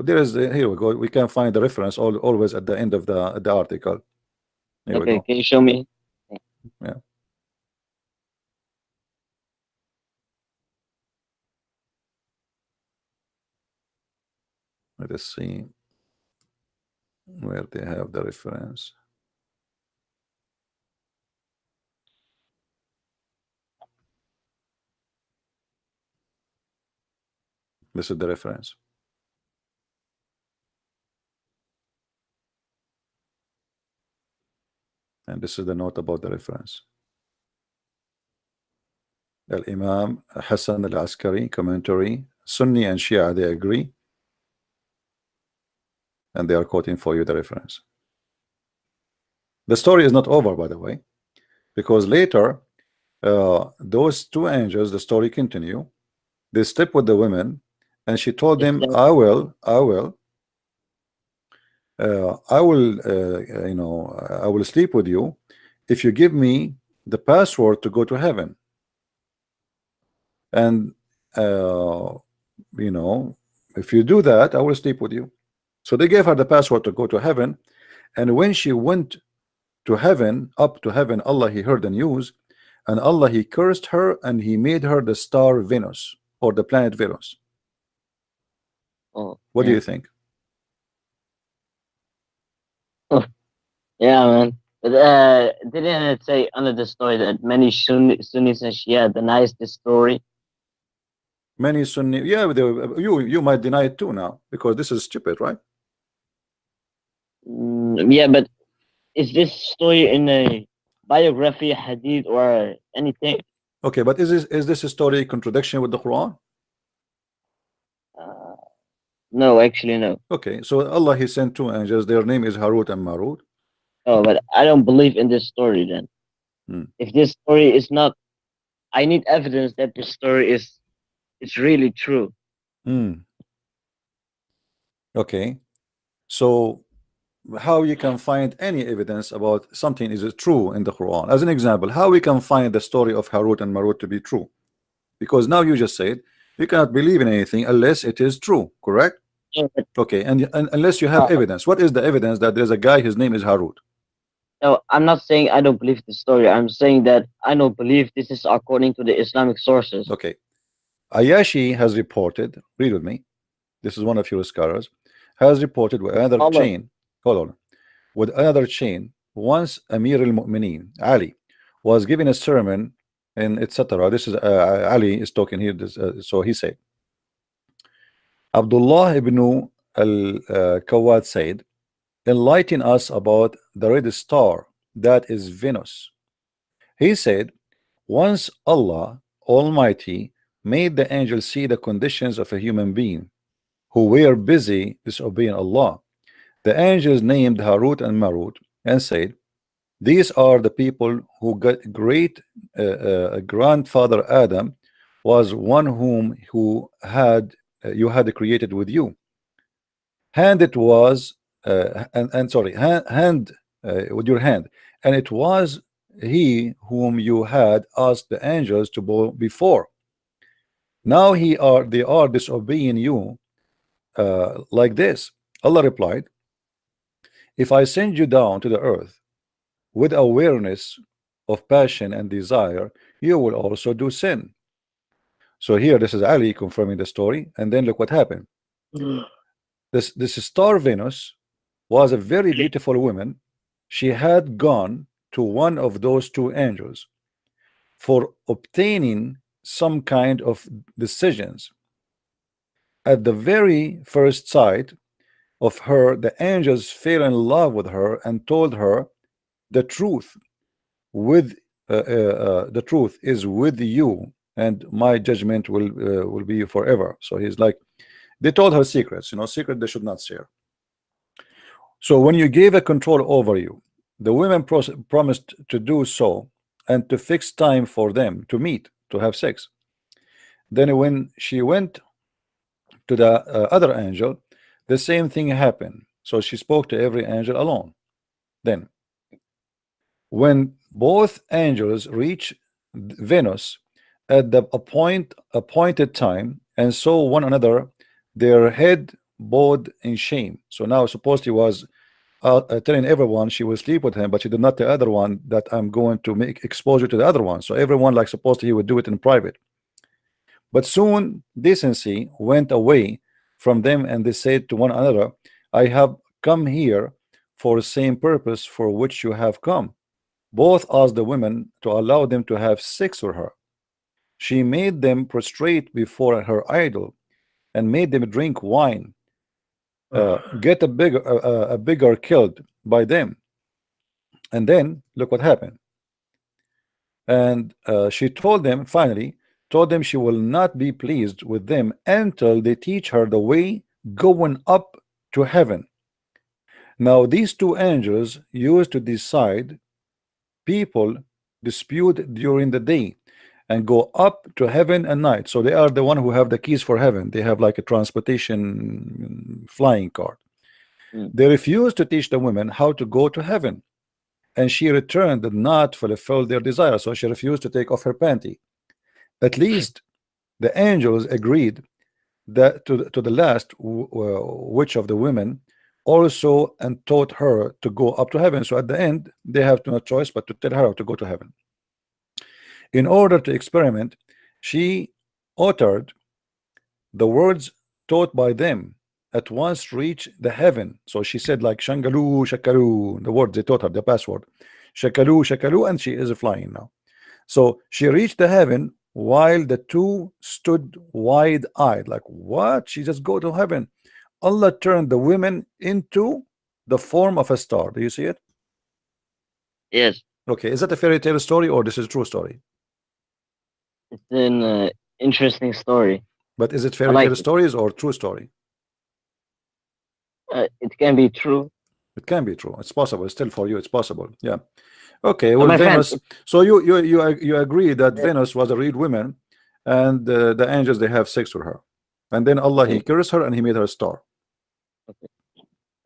There is here we go. We can find the reference always at the end of the article. Here we Okay, go. can you show me? Yeah. Let us see where they have the reference. This is the reference. And this is the note about the reference. Al-Imam Hassan al-Askari commentary. Sunni and Shia, they agree. And they are quoting for you the reference. The story is not over, by the way, because later those two angels, the story continue. They slept with the women, and she told them, I will, you know, I will sleep with you if you give me the password to go to heaven. And you know, if you do that, I will sleep with you. So they gave her the password to go to heaven, and when she went to heaven, up to heaven, Allah, he heard the news, and Allah, he cursed her, and he made her the star Venus, or the planet Venus. Oh, What do yeah. you think? Yeah, man. But didn't it say under the story that many Sunnis and Shia denies this story? Many Sunni, yeah, you might deny it too now, because this is stupid, right? Yeah, but is this story in a biography, hadith, or anything? Okay, but is this a story contradiction with the Quran? No, actually, no. Okay, so Allah, he sent two angels. Their name is Harut and Marut. Oh, but I don't believe in this story then. If this story is not, I need evidence that this story is it's really true. Okay, so how you can find any evidence about something is true in the Quran? As an example, how we can find the story of Harut and Marut to be true? Because now you just said you cannot believe in anything unless it is true, correct? Yeah, but, Okay, and unless you have evidence. What is the evidence that there's a guy, his name is Harut? no, I'm not saying I don't believe the story. I'm saying that I don't believe this is according to the Islamic sources. Okay, Ayashi has reported, read with me, this is one of your scholars, has reported with another chain, hold on, with another chain, once Amir al-Mu'mineen, Ali, was giving a sermon and etc. This is Ali is talking here, so he said, Abdullah ibn al-Kawad said, enlighten us about the red star that is Venus. He said, once Allah Almighty made the angels see the conditions of a human being who were busy disobeying Allah. The angels named Harut and Marut and said, these are the people who got great grandfather Adam was one whom you had created with you. And it was and sorry, hand with your hand, and it was he whom you had asked the angels to bow before. Now they are disobeying you like this. Allah replied, if I send you down to the earth with awareness of passion and desire, you will also do sin. So here, this is Ali confirming the story, and then look what happened. This star Venus was a very beautiful woman. She had gone to one of those two angels for obtaining some kind of decisions. At the very first sight of her, the angels fell in love with her and told her the truth with the truth is with you, and my judgment will be forever. So he's like, they told her secrets, secret they should not share. So when you gave a control over you, the women promised to do so and to fix time for them to meet, to have sex. Then when she went to the other angel, the same thing happened. So she spoke to every angel alone. Then when both angels reached Venus at the appointed time and saw one another, their head bowed in shame. So now supposed he was telling everyone she will sleep with him, but she did not tell the other one that I'm going to make exposure to the other one. So everyone like supposed he would do it in private. But soon decency went away from them, and they said to one another, I have come here for the same purpose for which you have come. Both asked the women to allow them to have sex with her. She made them prostrate before her idol and made them drink wine, get a bigger killed by them. And then look what happened. And she told them, finally told them she will not be pleased with them until they teach her the way going up to heaven. Now these two angels used to decide people dispute during the day and go up to heaven at night. So they are the one who have the keys for heaven. They have like a transportation flying car. They refused to teach the women how to go to heaven, and she returned did not fulfill their desire. So she refused to take off her panty. At least the angels agreed that to the last, which of the women also, and taught her to go up to heaven. So at the end they have no choice but to tell her how to go to heaven. In order to experiment, she uttered the words taught by them, at once reach the heaven. So she said like Shangalu Shakalu, the word they taught her, the password Shakalu Shakalu, and she is flying now. So she reached the heaven while the two stood wide-eyed, like what? She just go to heaven. Allah turned the women into the form of a star. Do you see it? Yes. Okay, is that a fairy tale story or this is a true story? It's an interesting story. But is it fairy tale stories or true story? It can be true. It can be true. It's possible. Still for you, it's possible. Yeah. Okay. Well, my Venus. friend, So you agree that Venus was a real woman, and the angels they have sex with her, and then Allah he cursed her and he made her a star.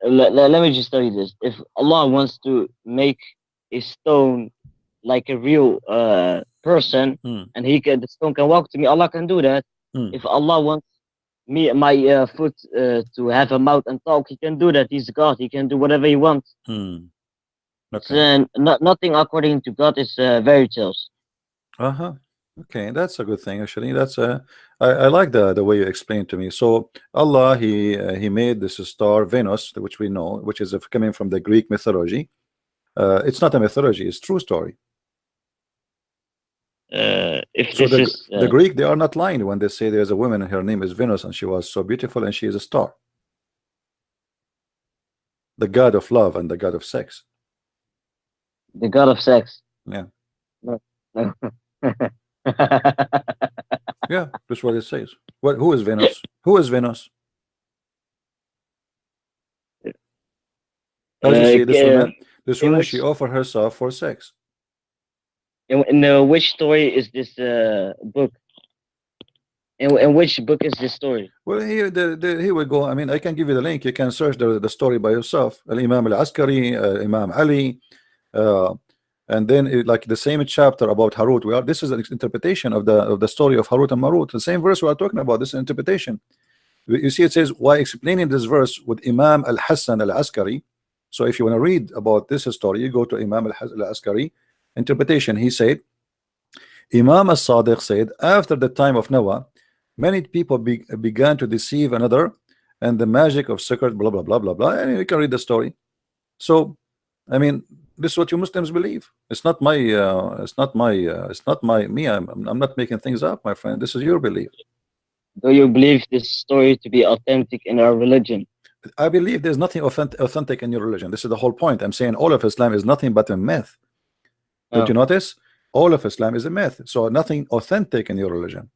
let me just tell you this: if Allah wants to make a stone like a real person, and the stone can walk to me, Allah can do that. If Allah wants my foot to have a mouth and talk, he can do that. He's God. He can do whatever he wants. Okay. Nothing according to God is fairy tales. Okay, that's a good thing actually. That's I like the way you explained to me. So Allah he made this star Venus, which we know, which is coming from the Greek mythology. It's not a mythology; it's true story. So the Greek, they are not lying when they say there's a woman and her name is Venus and she was so beautiful and she is a star, the god of love and the god of sex. The god of sex. Yeah. No. Yeah, that's what it says. Who is Venus? Who is Venus? As you see, this woman, she offered herself for sex. In which story is this book? In which book is this story? Well, here we go. I mean, I can give you the link. You can search the story by yourself. Al-Imam al-Askari, Imam Ali, uh, and then like the same chapter about Harut. This is an interpretation of the story of Harut and Marut. The same verse we are talking about. This is interpretation. You see, it says, why explaining this verse with Imam al-Hassan al-Askari. So if you want to read about this story, you go to Imam al-Askari interpretation. He said, Imam al-Sadiq said, after the time of Noah, many people began to deceive another, and the magic of secret, blah blah blah blah blah. And you can read the story. So, I mean, this is what you Muslims believe. It's not my, me. I'm not making things up, my friend. This is your belief. Do you believe this story to be authentic in our religion? I believe there's nothing authentic in your religion. This is the whole point. I'm saying all of Islam is nothing but a myth. Don't you notice? All of Islam is a myth. So nothing authentic in your religion.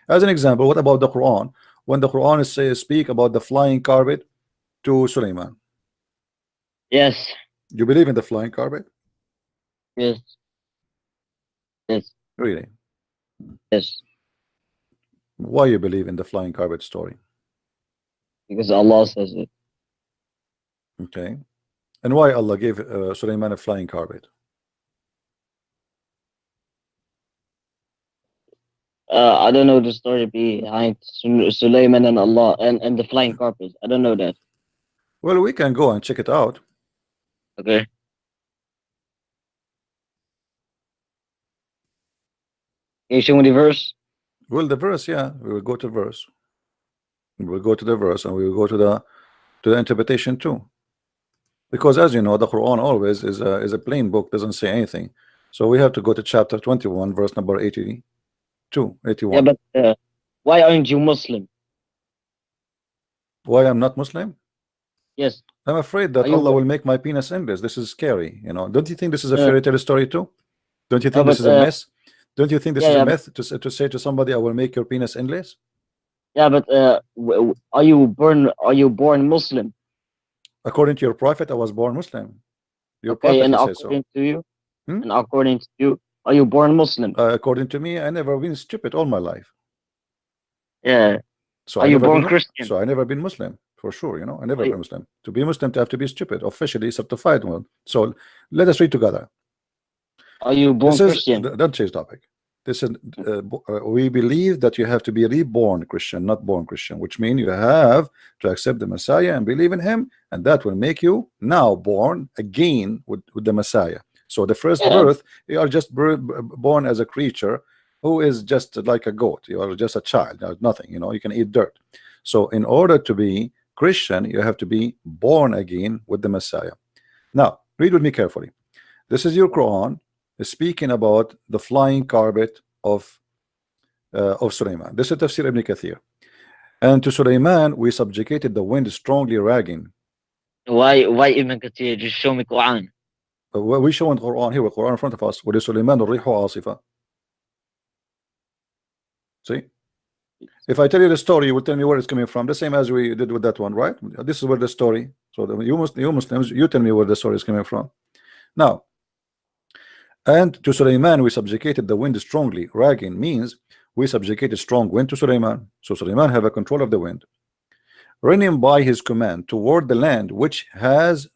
As an example, what about the Quran? When the Quran is speak about the flying carpet to Sulaiman. Yes. You believe in the flying carpet? Yes. Yes. Really? Yes. Why you believe in the flying carpet story? Because Allah says it. Okay. And why Allah gave Sulaiman a flying carpet? I don't know the story behind Sulaiman and Allah and the flying carpet. I don't know that. Well, we can go and check it out. Okay. Can you show me the verse? Well, the verse, yeah, we will go to verse. We'll go to the verse, and we will go to the interpretation too. Because as you know, the Quran always is a plain book, doesn't say anything. So we have to go to chapter 21, verse number 81. Yeah, but why aren't you Muslim? Why I'm not Muslim? Yes. I'm afraid that Allah will make my penis endless. This is scary, you know. Don't you think this is a fairy tale story too? Don't you think this is a mess? Don't you think this is a myth to say to somebody, I will make your penis endless? Yeah, but are you born Muslim? According to your prophet, I was born Muslim. Your okay, prophet and says according so. to you, and according to you, are you born Muslim? According to me, I never been stupid all my life. Yeah. So are you born Christian? So I never been Muslim for sure. You know, I never been Muslim. To be Muslim, to have to be stupid, officially certified one. So let us read together. Are you born Christian? Don't change topic. This is we believe that you have to be reborn Christian, not born Christian, which means you have to accept the Messiah and believe in him, and that will make you now born again with the Messiah. So the first birth, you are just born as a creature who is just like a goat. You are just a child, nothing. You know, you can eat dirt. So in order to be Christian, you have to be born again with the Messiah. Now read with me carefully. This is your Quran. Is speaking about the flying carpet of Sulaiman. This is Tafsir Ibn Kathir. And to Sulaiman we subjugated the wind strongly ragging. Why Ibn Kathir? Just show me Quran. We show in Quran here, Quran in front of us. With Sulaiman الريح عاصفة. See? If I tell you the story, you will tell me where it's coming from. The same as we did with that one, right? This is where the story. So you Muslims, you tell me where the story is coming from. Now, and to Sulaiman we subjugated the wind strongly. Ragging means we subjugated strong wind to Sulaiman. So Sulaiman have a control of the wind, running by his command toward the land which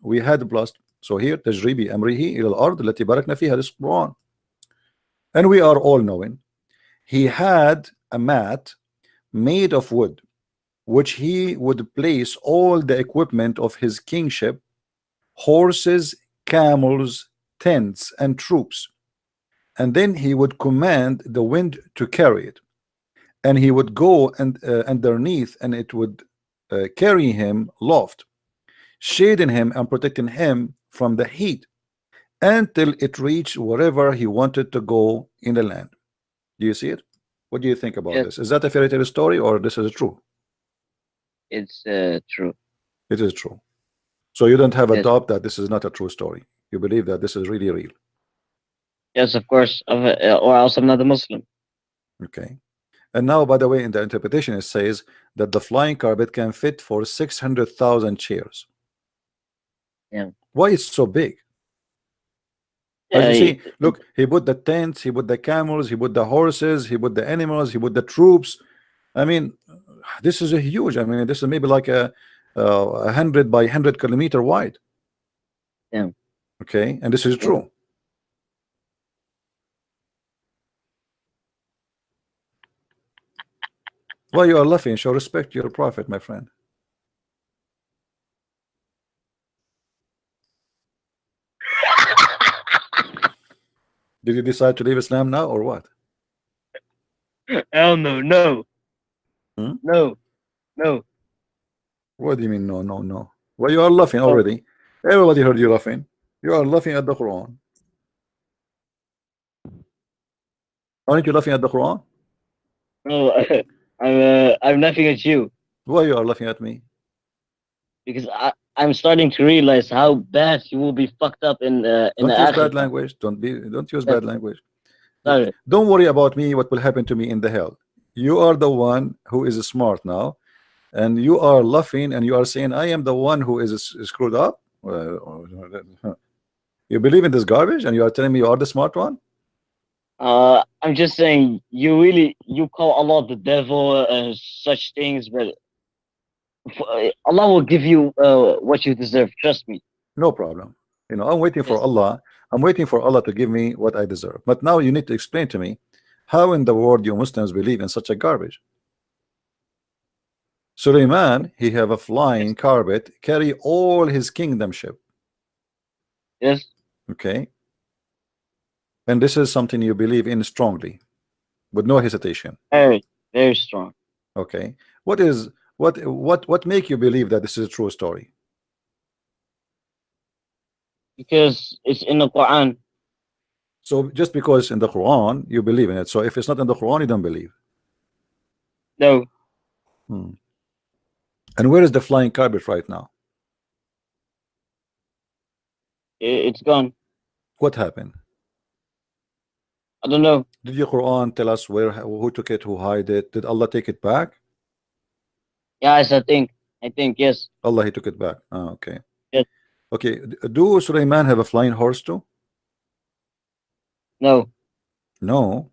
we had blessed. So here تجري بأمره إلى الأرض التي باركنا فيها. This Quran. And we are all knowing he had a mat made of wood, which he would place all the equipment of his kingship, horses, camels, tents, and troops, and then he would command the wind to carry it, and he would go underneath, and it would carry him aloft, shading him and protecting him from the heat until it reached wherever he wanted to go in the land. Do you see it? What do you think about this? Is that a fairy tale story, or this is true? It's true. It is true. So you don't have a doubt that this is not a true story. You believe that this is really real. Yes, of course. Or else I'm not a Muslim. Okay. And now, by the way, in the interpretation it says that the flying carpet can fit for 600,000 chairs. Yeah. Why it's so big? As you see, look, he put the tents, he put the camels, he put the horses, he put the animals, he put the troops. I mean, this is a huge. I mean, this is maybe like a 100 by 100 kilometer wide. Yeah. Okay, and this is Yeah. true. Why you are laughing? Show respect to your prophet, my friend. Did you decide to leave Islam now or what? Hell no, no, Hmm? no, no, What do you mean? No, no, no. Why you are laughing no, already? Everybody heard you laughing. You are laughing at the Quran. Aren't you laughing at the Quran? no. I'm laughing at you Why you are laughing at me? because I'm starting to realize how bad you will be fucked up in the Don't use bad akhirah. language. Don't use Yes, bad language. sorry. Don't worry about me. What will happen to me in the hell? You are the one who is smart now, and you are laughing, and you are saying I am the one who is screwed up. You believe in this garbage, and you are telling me you are the smart one? I'm just saying you call Allah the devil and such things, but Allah will give you what you deserve. Trust me. No problem. You know, I'm waiting for Yes. Allah. I'm waiting for Allah to give me what I deserve. But now you need to explain to me how in the world you Muslims believe in such a garbage. Suleiman, he have a Yes. flying carpet, carry all his kingdomship. Yes. Okay. And this is something you believe in strongly, with no hesitation. Very, very strong. Okay. What is what make you believe that this is a true story? Because it's in the Quran. So just because in the Quran you believe in it. So if it's not in the Quran, you don't believe. No, Hmm. And where is the flying carpet right now? it's gone. What happened? I don't know. Did your Quran tell us where, who took it, who hide it? Did Allah take it back? Yes, I think. I think yes. Allah, he took it back. Ah, okay. Yes. Okay. Do Sulaiman have a flying horse too? No. No.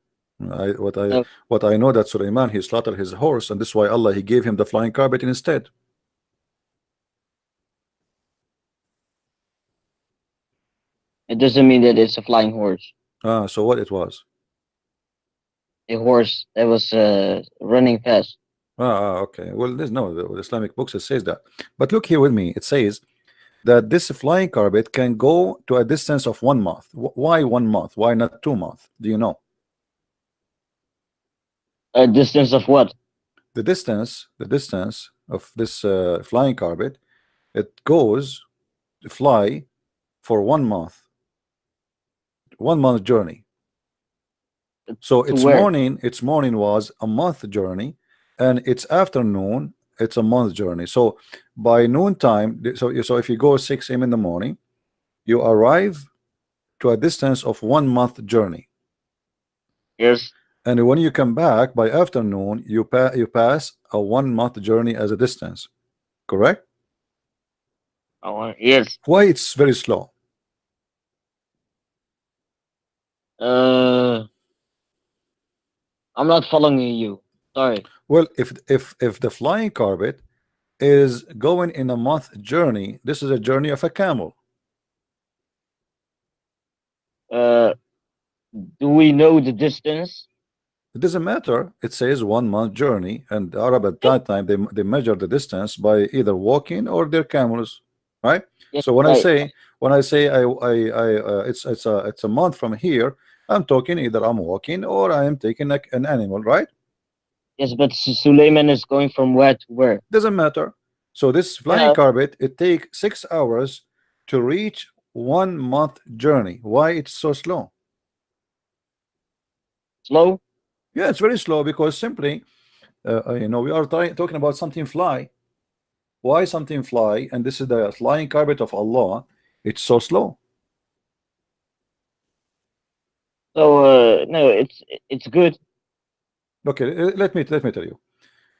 I what I No. what I know that Sulaiman he slaughtered his horse, and this is why Allah he gave him the flying carpet instead. It doesn't mean that it's a flying horse. Ah, so what it was? A horse that was running fast. Okay. Well, there's no the Islamic books it says that. But look here with me. It says that this flying carpet can go to a distance of 1 month. Why 1 month? Why not 2 months? Do you know? A distance of what? The distance of this flying carpet, it goes to fly for 1 month, 1 month journey. So To where? its morning was a month journey, and its afternoon it's a month journey. So by noontime, so if you go 6 a.m. in the morning, you arrive to a distance of 1 month journey, Yes. and when you come back by afternoon, you pass a 1 month journey as a distance. Correct? Yes. Why it's very slow? Uh, I'm not following you. Sorry. Well, if the flying carpet is going in a month journey, this is a journey of a camel. Uh, do we know the distance? It doesn't matter. It says 1 month journey, and the Arab at Yes. that time they measure the distance by either walking or their camels, right? Yes. So when I Right. say it's a month from here, I'm talking either I'm walking or I am taking like an animal, right? Yes, but Suleiman is going from where to where? Doesn't matter. So this flying Yeah. carpet it take 6 hours to reach 1 month journey. Why it's so slow? Slow. Yeah, it's very slow because simply we are talking about something fly. Why something fly? And this is the flying carpet of Allah. It's so slow. So no, it's good. Okay, let me tell you.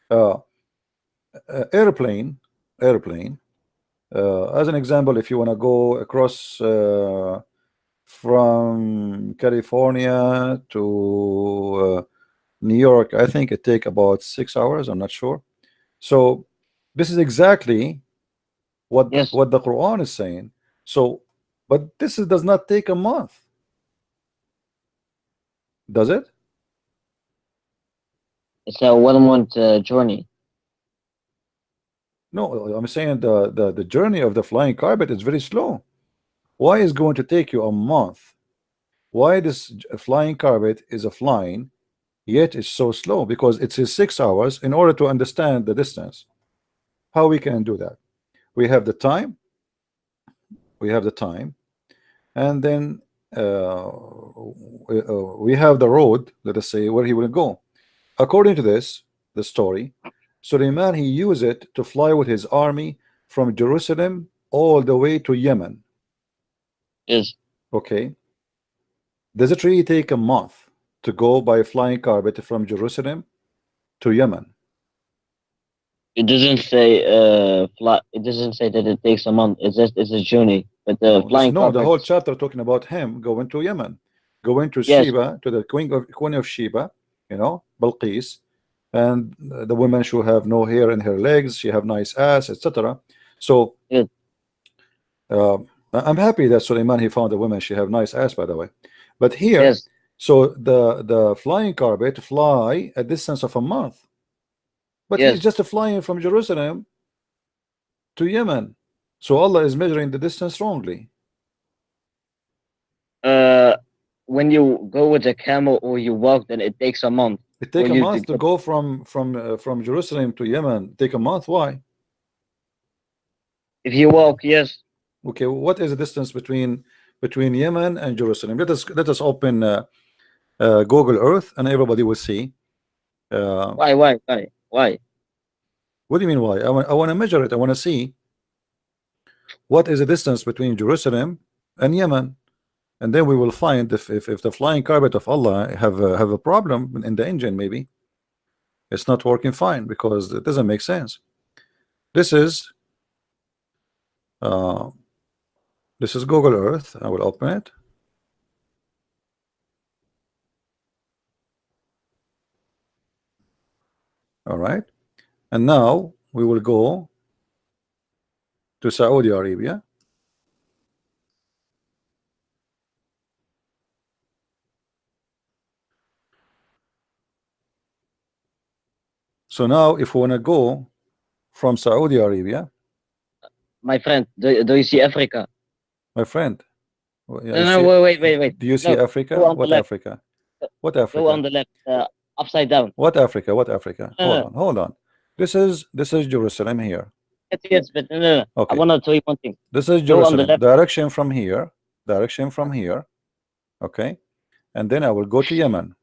Uh, airplane. As an example, if you want to go across from California to New York, I think it take about 6 hours. I'm not sure. So this is exactly Yes. what the Quran is saying. So, but does not take a month, does it? It's a 1 month journey. No, I'm saying the journey of the flying carpet is very slow. Why is going to take you a month? Why this flying carpet is a flying, yet it's so slow? Because it is 6 hours in order to understand the distance. How we can do that? We have the time, we have the time, and then we have the road, let us say, where he will go. According to this, the story, Suleiman, he used it to fly with his army from Jerusalem all the way to Yemen. Yes. Okay, does it really take a month to go by flying carpet from Jerusalem to Yemen? It doesn't say fly. It doesn't say that it takes a month. It's just it's a journey. But the flying No, the carpet. whole chapter talking about him going to Yemen, going to Yes. Sheba, to the queen of Sheba, you know, Balqis, and the women who have no hair in her legs, she have nice ass, etc. So Yes. uh, I'm happy that Suleiman he found a woman she have nice ass, by the way. But here, Yes. so the flying carpet fly a distance of a month, but he's Yes. just flying from Jerusalem to Yemen. So Allah is measuring the distance wrongly. Uh, when you go with a camel or you walk, then it takes a month It for take a you to month to get. go from Jerusalem to Yemen. Take a month. Why? If you walk, yes. Okay, what is the distance between Yemen and Jerusalem? Let us open Google Earth, and everybody will see. Uh, Why? Why? Why? Why? what do you mean why? I want to measure it. I want to see what is the distance between Jerusalem and Yemen, and then we will find if the flying carpet of Allah have a problem in the engine. Maybe it's not working fine because it doesn't make sense. This is uh, this is Google Earth. I will open it. All right, and now we will go to Saudi Arabia. So now if we want to go from Saudi Arabia, My friend, do you see Africa? my friend, I No, no, see. wait. Do you see No, go Africa? on the What left. Africa? What Go on Africa? the left. Upside down. What Africa? What Africa? No, Hold no. on, hold on. This is Jerusalem here. Yes, yes, but no. I Okay, want to tell you one thing. this is Go on the Jerusalem. left. Direction from here. Direction from here. Okay, and then I will go to Yemen,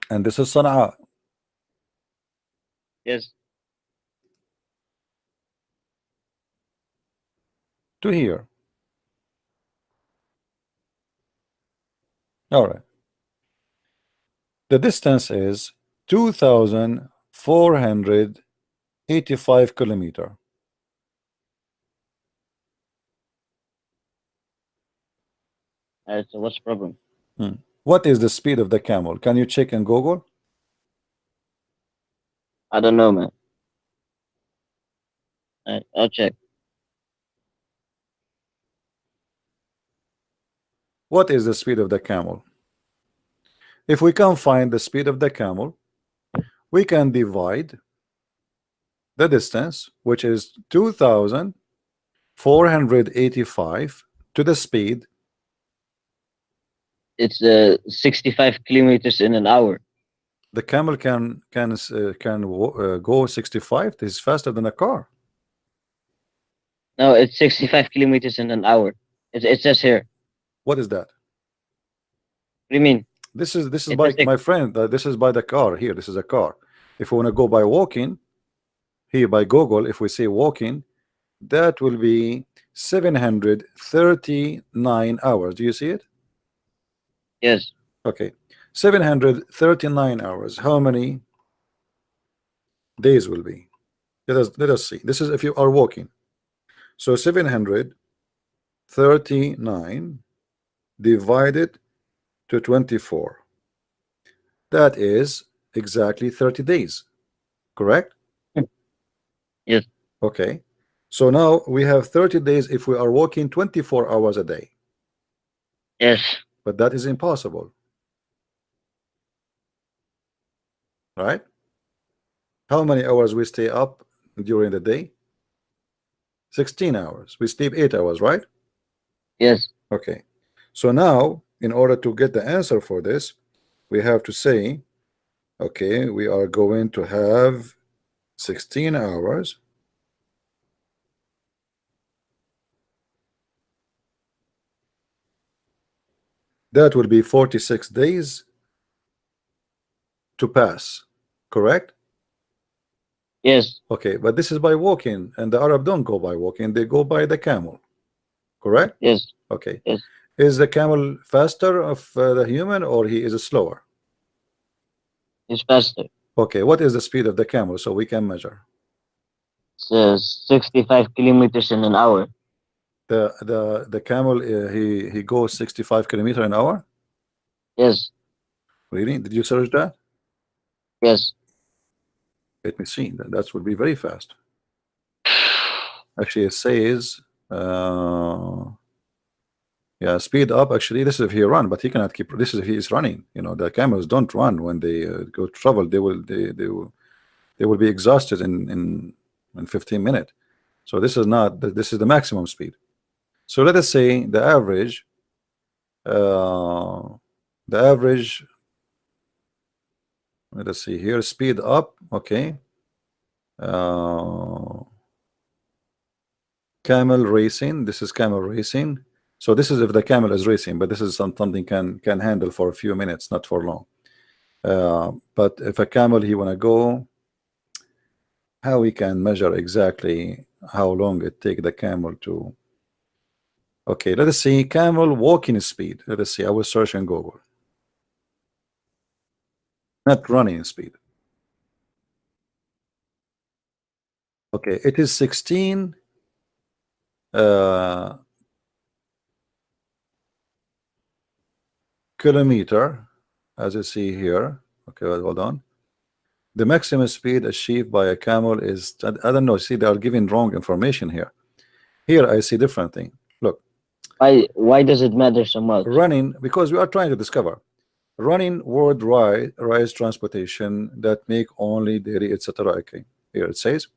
and this is Sana'a Yes. to here. All right. The distance is 2,485 kilometer. So what's the problem? What is the speed of the camel? Can you check in Google? I don't know, man. I'll check. What is the speed of the camel? If we can find the speed of the camel, we can divide the distance, which is 2,485, to the speed. It's 65 kilometers in an hour. The camel can go 65. This is faster than a car. No, it's 65 kilometers in an hour. It says here. What is that? What do you mean? This is It by says my friend. This is by the car here. This is a car. If we want to go by walking here by Google, if we say walking, that will be 739 hours. Do you see it? yes. Okay, 739 hours. How many days will be? Let us see. This is if you are walking. So 739 divided to 24. That is exactly 30 days, correct? Yes. Okay. So now we have 30 days if we are working 24 hours a day. Yes. But that is impossible, right? How many hours we stay up during the day? 16 hours. We sleep 8 hours, right? Yes. Okay. So now, in order to get the answer for this, we have to say, okay, we are going to have 16 hours. That will be 46 days to pass, correct? Yes. Okay, but this is by walking, and the Arab don't go by walking, they go by the camel, correct? Yes. Okay. Yes. Is the camel faster of the human, or he is slower? It's faster. Okay, what is the speed of the camel so we can measure? It's 65 kilometers in an hour. The camel he goes 65 kilometer an hour? Yes. Really? Did you search that? Yes. Let me see. That would be very fast. Actually, it says yeah, speed up. Actually, this is if he run, but he cannot keep. This is if he is running. You know, the camels don't run when they go travel. They will be exhausted in 15 minutes. So this is not. This is the maximum speed. So let us say the average. The average. Let us see here. Speed up. Okay. Camel racing. This is camel racing. So this is if the camel is racing, but this is something can handle for a few minutes, not for long. But if a camel he wanna go, how we can measure exactly how long it take the camel to. Okay, let us see camel walking speed. Let us see. I will search in Google. Not running speed. Okay, it is 16 kilometer, as you see here. Okay, well, hold on. The maximum speed achieved by a camel is, I don't know. See, they are giving wrong information here. Here I see different thing. Look, Why does it matter so much? running, because we are trying to discover running worldwide rise transportation that make only dairy, etc. Okay, here it says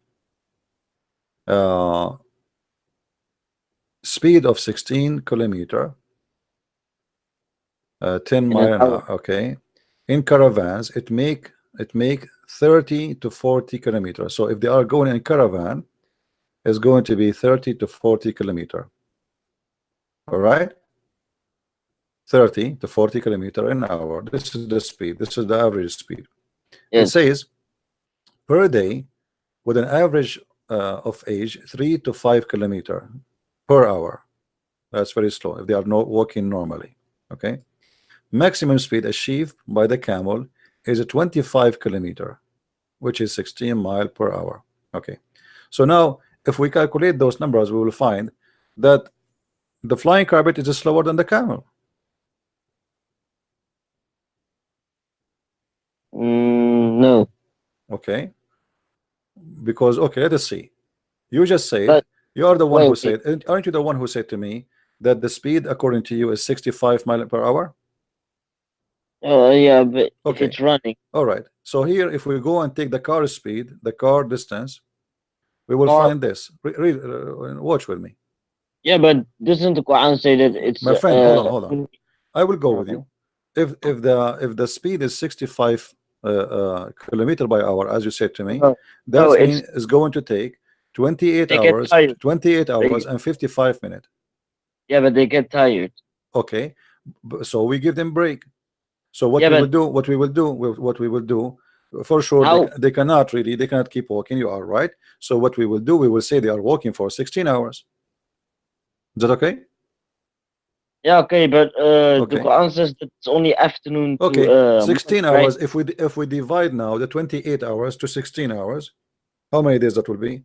speed of 16 kilometer, 10 In an mile an hour. hour. Okay, in caravans it make 30 to 40 kilometers. So if they are going in caravan, it's going to be 30 to 40 kilometer. All right, 30 to 40 kilometer an hour. This is the speed. This is the average speed. It Yes. says per day with an average of age 3 to 5 kilometer per hour. That's very slow if they are not walking normally. Okay, maximum speed achieved by the camel is a 25 kilometer, which is 16 mile per hour. Okay, so now if we calculate those numbers, we will find that the flying carpet is slower than the camel. No. Okay, because okay, let us see. You just said, But you are the one wait, who wait. said, aren't you the one who said to me that the speed according to you is 65 mile per hour? Oh, yeah, but if Okay, it's running, all right. So here, if we go and take the car speed, the car distance, we will or find this. Watch with me. yeah, but doesn't the Quran say that it's My friend, hold on. I will go with uh, you. If the speed is 65 kilometer by hour, as you said to me, no, no, that means it's going to take 28 they get hours, tired. 28 They, hours and 55 minutes. yeah, but they get tired. Okay, so we give them break. So Yeah, but what we will do, for sure, how? they cannot really, they cannot keep walking. You are right. So what we will do, we will say they are walking for 16 hours. Is that okay? Yeah, okay, but the Okay. Quran says that it's only afternoon to Okay. morning, 16 right? hours. If we divide now the 28 hours to 16 hours, how many days that will be?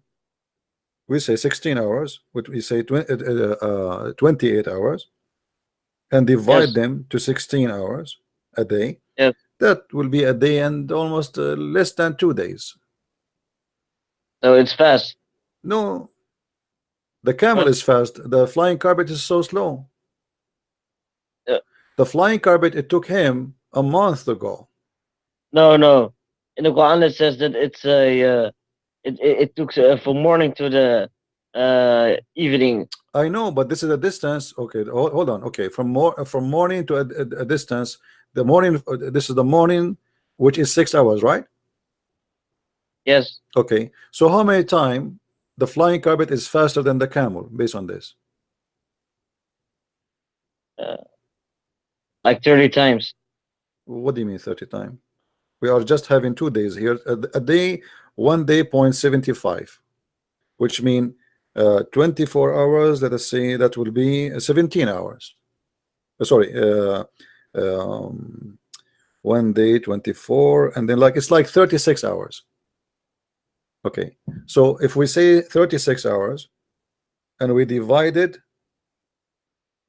We say 16 hours. What we say 28 hours. and divide Yes. them to 16 hours a day, Yes. that will be a day and almost less than 2 days. So it's fast. No, the camel Huh? is fast. The flying carpet is so slow. Uh, The flying carpet, it took him a month to go. no, no. In the Quran it says that it's a it took from morning to the evening. I know, but this is a distance. Okay, hold on. Okay, from morning to a distance. The morning. This is the morning, which is 6 hours, right? Yes. Okay. So how many time the flying carpet is faster than the camel based on this? Uh, like 30 times. What do you mean 30 time? We are just having 2 days here. A day, 1 day 0.75, which mean 24 hours. Let us say that will be 17 hours. Sorry, um, 1 day 24, and then like it's like 36 hours. Okay, so if we say 36 hours and we divided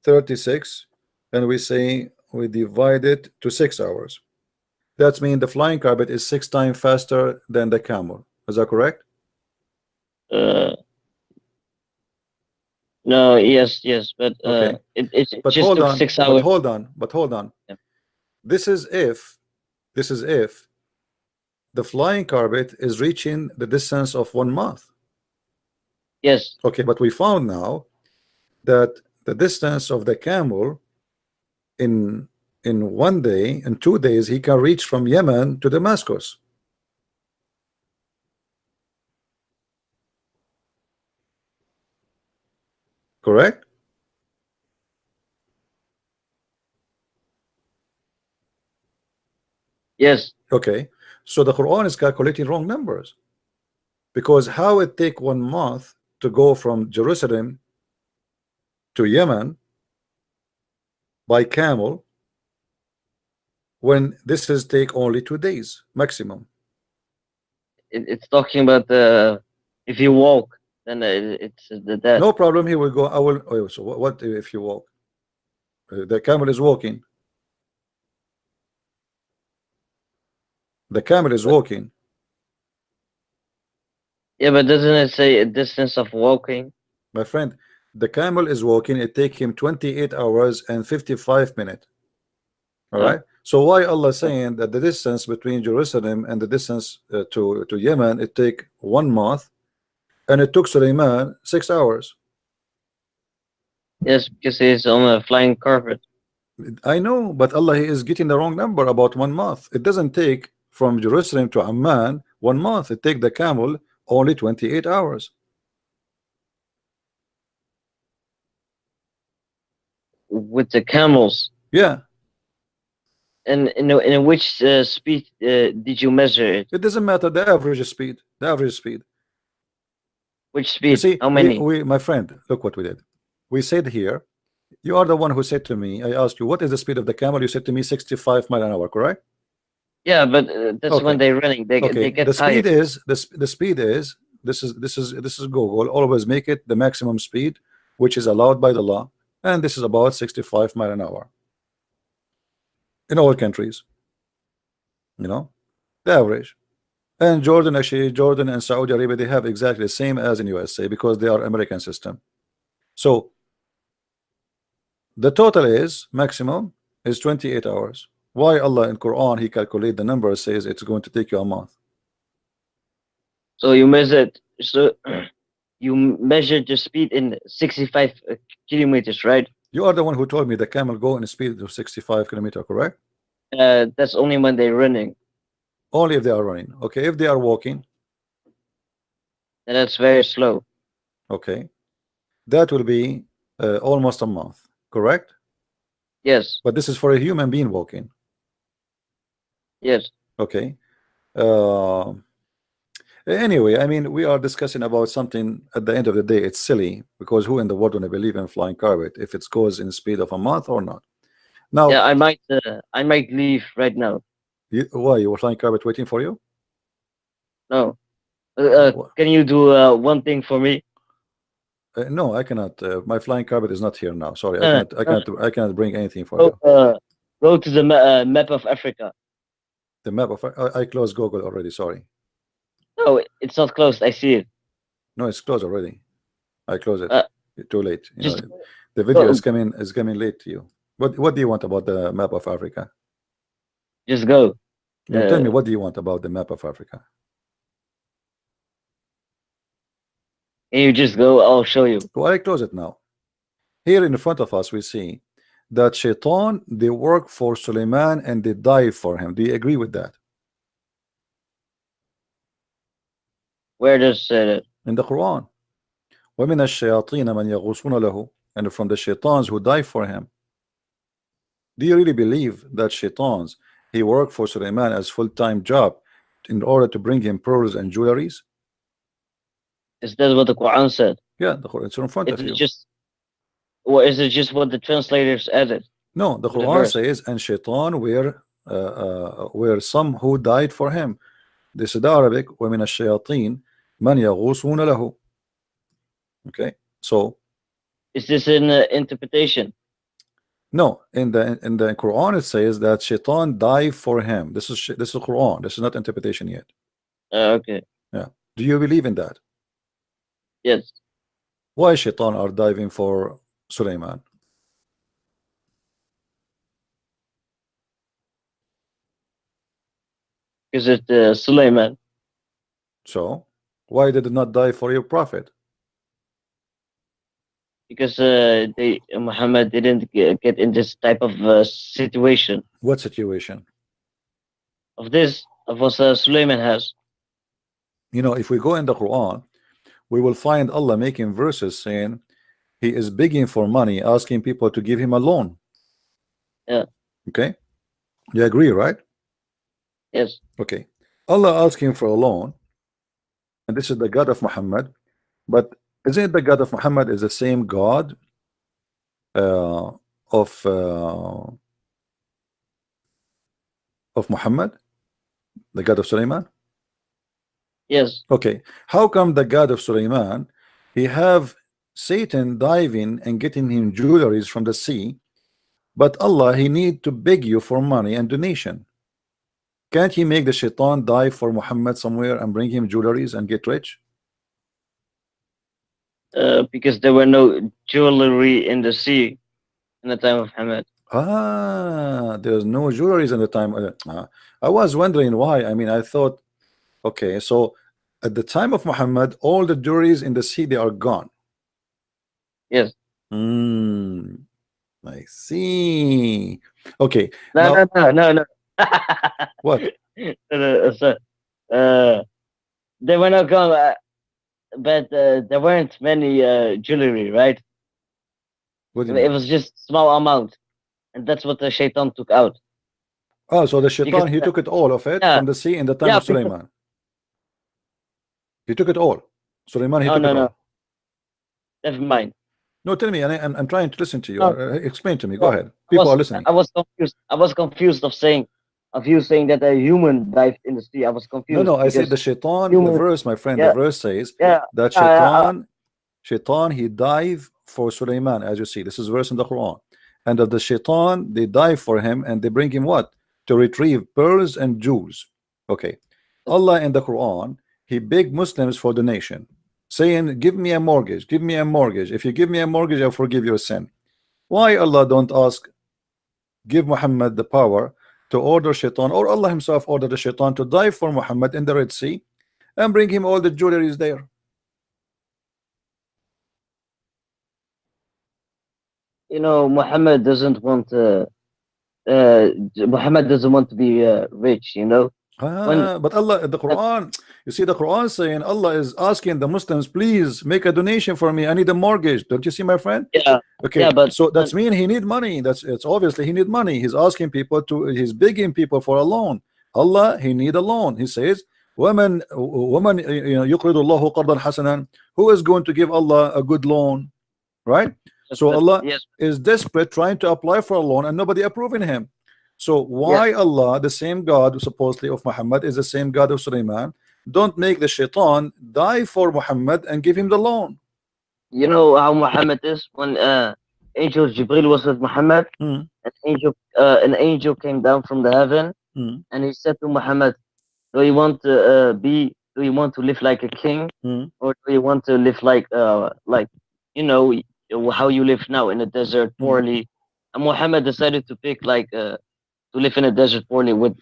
36 and we say we divide it to 6 hours, that means the flying carpet is 6 times faster than the camel. Is that correct? Uh, no, yes, yes, but Okay, it but just hold took on, 6 hours. but hold on. Yeah. This is if the flying carpet is reaching the distance of 1 month. Yes, Okay, but we found now that the distance of the camel in 1 day, in 2 days, he can reach from Yemen to Damascus. Correct? yes. Okay. So the Quran is calculating wrong numbers, because how it take 1 month to go from Jerusalem to Yemen by camel when this is take only 2 days maximum. It's talking about if you walk, then it's that. No problem. Here we go. I will. Oh, so what if you walk? The camel is walking. The camel is But walking. yeah, but doesn't it say a distance of walking? My friend, the camel is walking. It take him 28 hours and 55 minutes. All Uh, right. So why Allah saying that the distance between Jerusalem and the distance to Yemen, it take 1 month, and it took Suleiman 6 hours? yes, because it's on a flying carpet. I know, but Allah is getting the wrong number about 1 month. It doesn't take from Jerusalem to Amman 1 month. It take the camel only 28 hours. With the camels. Yeah, And in which speed did you measure it? it doesn't matter the average speed. The average speed. Which You speed? see, How many? my friend, look what we did. We said here, you are the one who said to me, I asked you, what is the speed of the camel? You said to me 65 miles an hour, correct? Yeah, but that's when Okay. they're running. They Okay. get The speed tired. is the speed is this is Google. Always make it the maximum speed which is allowed by the law, and this is about 65 miles an hour in all countries. You know, the average. And Jordan, actually, Jordan and Saudi Arabia, they have exactly the same as in USA because they are American system. So the total is maximum is 28 hours. Why Allah in Quran he calculate the number, says it's going to take you a month? So you measured. So you measured the speed in 65 kilometers, right? You are the one who told me the camel go in a speed of 65 kilometer, correct? That's only when they're running. Only if they are running. Okay, if they are walking, And that's very slow. okay, that will be almost a month, correct? Yes, But this is for a human being walking. yes. Okay. Uh, anyway, I mean, we are discussing about something. At the end of the day, it's silly, because who in the world would believe in flying carpet if it goes in the speed of a month or not? Now, Yeah, I might leave right now. why you were flying carpet waiting for you? No. Wh- Can you do one thing for me? No, I cannot. My flying carpet is not here now. Sorry, I No, cannot. I no, cannot. I cannot bring anything for go, you. go to the map of Africa. The map of I closed Google already. Sorry. No, it's not closed. I see it. No, it's closed already. I close it. Uh, Too late. You know, just the video go. is coming late to you. What do you want about the map of Africa? Just go. No, tell me, what do you want about the map of Africa? You just go. I'll show you. Well, I close it now. Here in front of us, we see that Shaitan, they work for Suleiman and they die for him. Do you agree with that? Where does In the Quran. وَمِنَ الشَّيَاطِينَ مَنْ يَغُوصُونَ لَهُ, and from the shaitans who die for him. Do you really believe that shaitans, he worked for Suleiman as full-time job in order to bring him pearls and jewelries? is that what the Quran said? Yeah, the Quran, it's in front Is of it you. just, or is it just what the translators added? No, the To the Quran verse. says, and shaitan were some who died for him. This is the Arabic. وَمِنَ الشَّيَاطِينَ مَنْ يَغُوصُونَ لَهُ. Okay, so Is this an interpretation? no, in the Quran it says that shaitan died for him. This is Quran. This is not interpretation yet. Okay. Yeah. Do you believe in that? Yes. Why shaitan are diving for Suleiman? Because it's Suleiman. So why did it not die for your prophet? Because Muhammad didn't get in this type of situation What situation? of this of what Suleiman has. You know, if we go in the Quran, we will find Allah making verses saying he is begging for money, asking people to give him a loan. Yeah. Okay, you agree, right? Yes. Okay, Allah asking for a loan, and this is the God of Muhammad. But isn't it the God of Muhammad is the same God uh, of uh, of Muhammad, the God of Suleiman? Yes. Okay, how come the God of Suleiman he have Satan diving and getting him jewelries from the sea, but Allah he need to beg you for money and donation? Can't he make the shaitan dive for Muhammad somewhere and bring him jewelries and get rich? Because there were no jewelry in the sea in the time of Muhammad. Ah, there's no jewelries in the time. I was wondering why. I mean, I thought, okay, so at the time of Muhammad, all the jewelries in the sea they are gone. Yes. I see. Okay. No, Now, no. what? So, they were not gone, but there weren't many jewelry, right? What do you It mean? was just small amount, and that's what the shaitan took out. Oh, so the Because shaitan he took it all of it yeah, from the sea in the time yeah. of Suleiman. He took it all. Suleiman he No, took it no, no. all. Never mind. No, tell me, I'm trying to listen to you. No, Explain to me. Go no. ahead. People are listening. I was confused. I was confused of you saying that a human dived in the sea. I was No, confused no, I said the because shaitan, the humans. verse, my friend, the Yeah, verse says yeah. that Uh, shaitan, he dive for Suleiman, as you see. This is verse in the Quran. And of the shaitan, they dive for him and they bring him what? To retrieve pearls and jewels. Okay. Allah in the Quran, he begged Muslims for donation, saying, give me a mortgage, give me a mortgage. If you give me a mortgage, I'll forgive your sin. Why Allah don't ask, give Muhammad the power to order shaitan, or Allah himself order the shaitan to dive for Muhammad in the Red Sea and bring him all the jewelries there? Muhammad doesn't want Muhammad doesn't want to be rich. When But Allah, the Quran, you see the Quran saying Allah is asking the Muslims, please make a donation for me. I need a mortgage. Don't you see, my friend? yeah, Okay, but so that's mean he need money. It's obviously he need money. He's asking people to, he's begging people for a loan. Allah, he need a loan. He says, woman, يقرض الله قرضا حسنا. Who is going to give Allah a good loan, right? So Allah yes, is desperate trying to apply for a loan and nobody approving him. So yes. why Allah, the same God supposedly of Muhammad, is the same God of Suleiman, don't make the shaitan die for Muhammad and give him the loan? You know how Muhammad is when angel Jibril was with Muhammad, Hmm. an angel came down from the heaven, Hmm. and he said to Muhammad, do you want to live like a king, Hmm. or do you want to live like you know how you live now in the desert Hmm. poorly?" And Muhammad decided to pick to live in a desert poorly with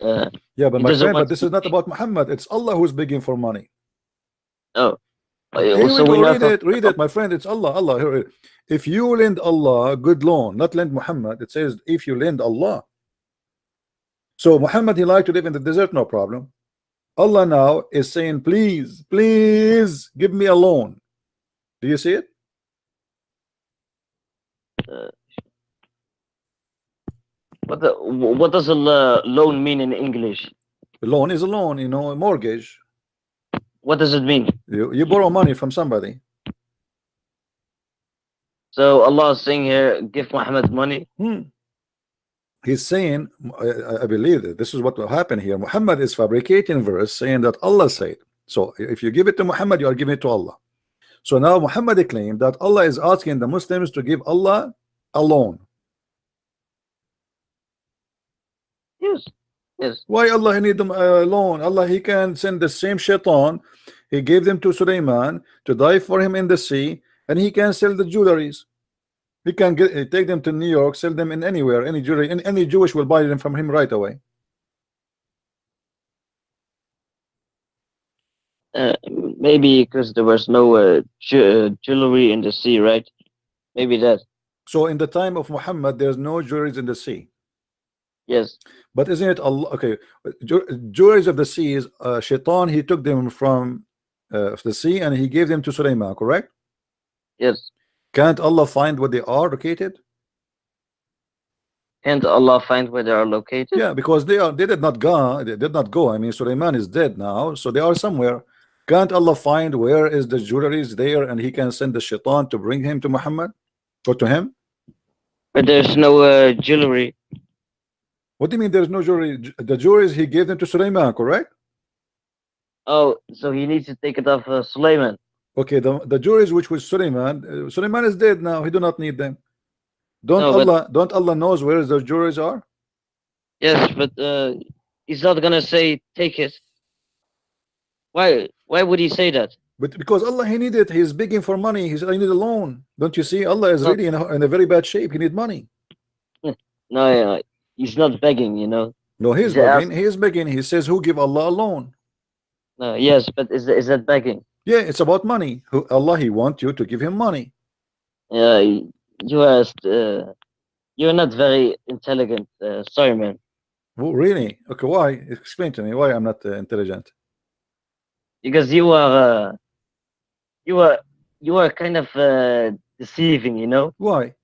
Yeah, but he my doesn't friend, want but to this be is not king. about Muhammad. It's Allah who's begging for money. Oh, Here we so go. we're not Read it, my friend. It's Allah. Allah. Here. If you lend Allah a good loan, not lend Muhammad. It says if you lend Allah. So Muhammad, he liked to live in the desert, no problem. Allah now is saying, please, please give me a loan. Do you see it? uh, what does a loan mean in English? A loan is a loan, you know, a mortgage. What does it mean? You borrow money from somebody. So Allah is saying here, give Muhammad money. Hmm. He's saying, I believe that this is what will happen here. Muhammad is fabricating verse saying that Allah said. So if you give it to Muhammad, you are giving it to Allah. So now Muhammad claimed that Allah is asking the Muslims to give Allah a loan. Yes, yes. Why Allah he need them alone? Allah he can send the same shaitan. He gave them to Sulaiman to die for him in the sea, and he can sell the jewelries. He can take them to New York, sell them in anywhere, any jewelry, and any Jewish will buy them from him right away. Maybe because there was no jewelry in the sea, right? Maybe that. So in the time of Muhammad, there's no jewelries in the sea. Yes, But isn't it Allah? Okay, jewelries of the seas, shaitan he took them from the sea and he gave them to Sulaiman, correct? yes. Can't Allah find where they are located? Can't Allah find where they are located? Yeah, because they did not go. They did not go. I mean, Sulaiman is dead now, so they are somewhere. Can't Allah find where is the jewelry is there, and He can send the shaitan to bring him to Muhammad or to him? But there's no jewelry. What do you mean? There's no jewelry. The jewelries He gave them to Sulaiman, correct? Oh, so he needs to take it off Suleiman. Okay, the jewelries which was Sulaiman, Sulaiman is dead now. He do not need them. No, but Don't Allah knows where the jewelries are? yes, but he's not gonna say take it. Why? Why would he say that? But because Allah He need it, He's begging for money. He said, I need a loan. Don't you see? Allah is No, really in a very bad shape. He need money. no, he's not begging. You know, No, he's he's begging. asking. He is begging. He says, who give Allah a loan? No, yes, but is that begging? Yeah, it's about money. Allah, He want you to give Him money. Yeah, you are you're not very intelligent. Sorry, man. Oh, really? Okay, why? Explain to me why I'm not intelligent. Because you are you are kind of deceiving. You know. Why?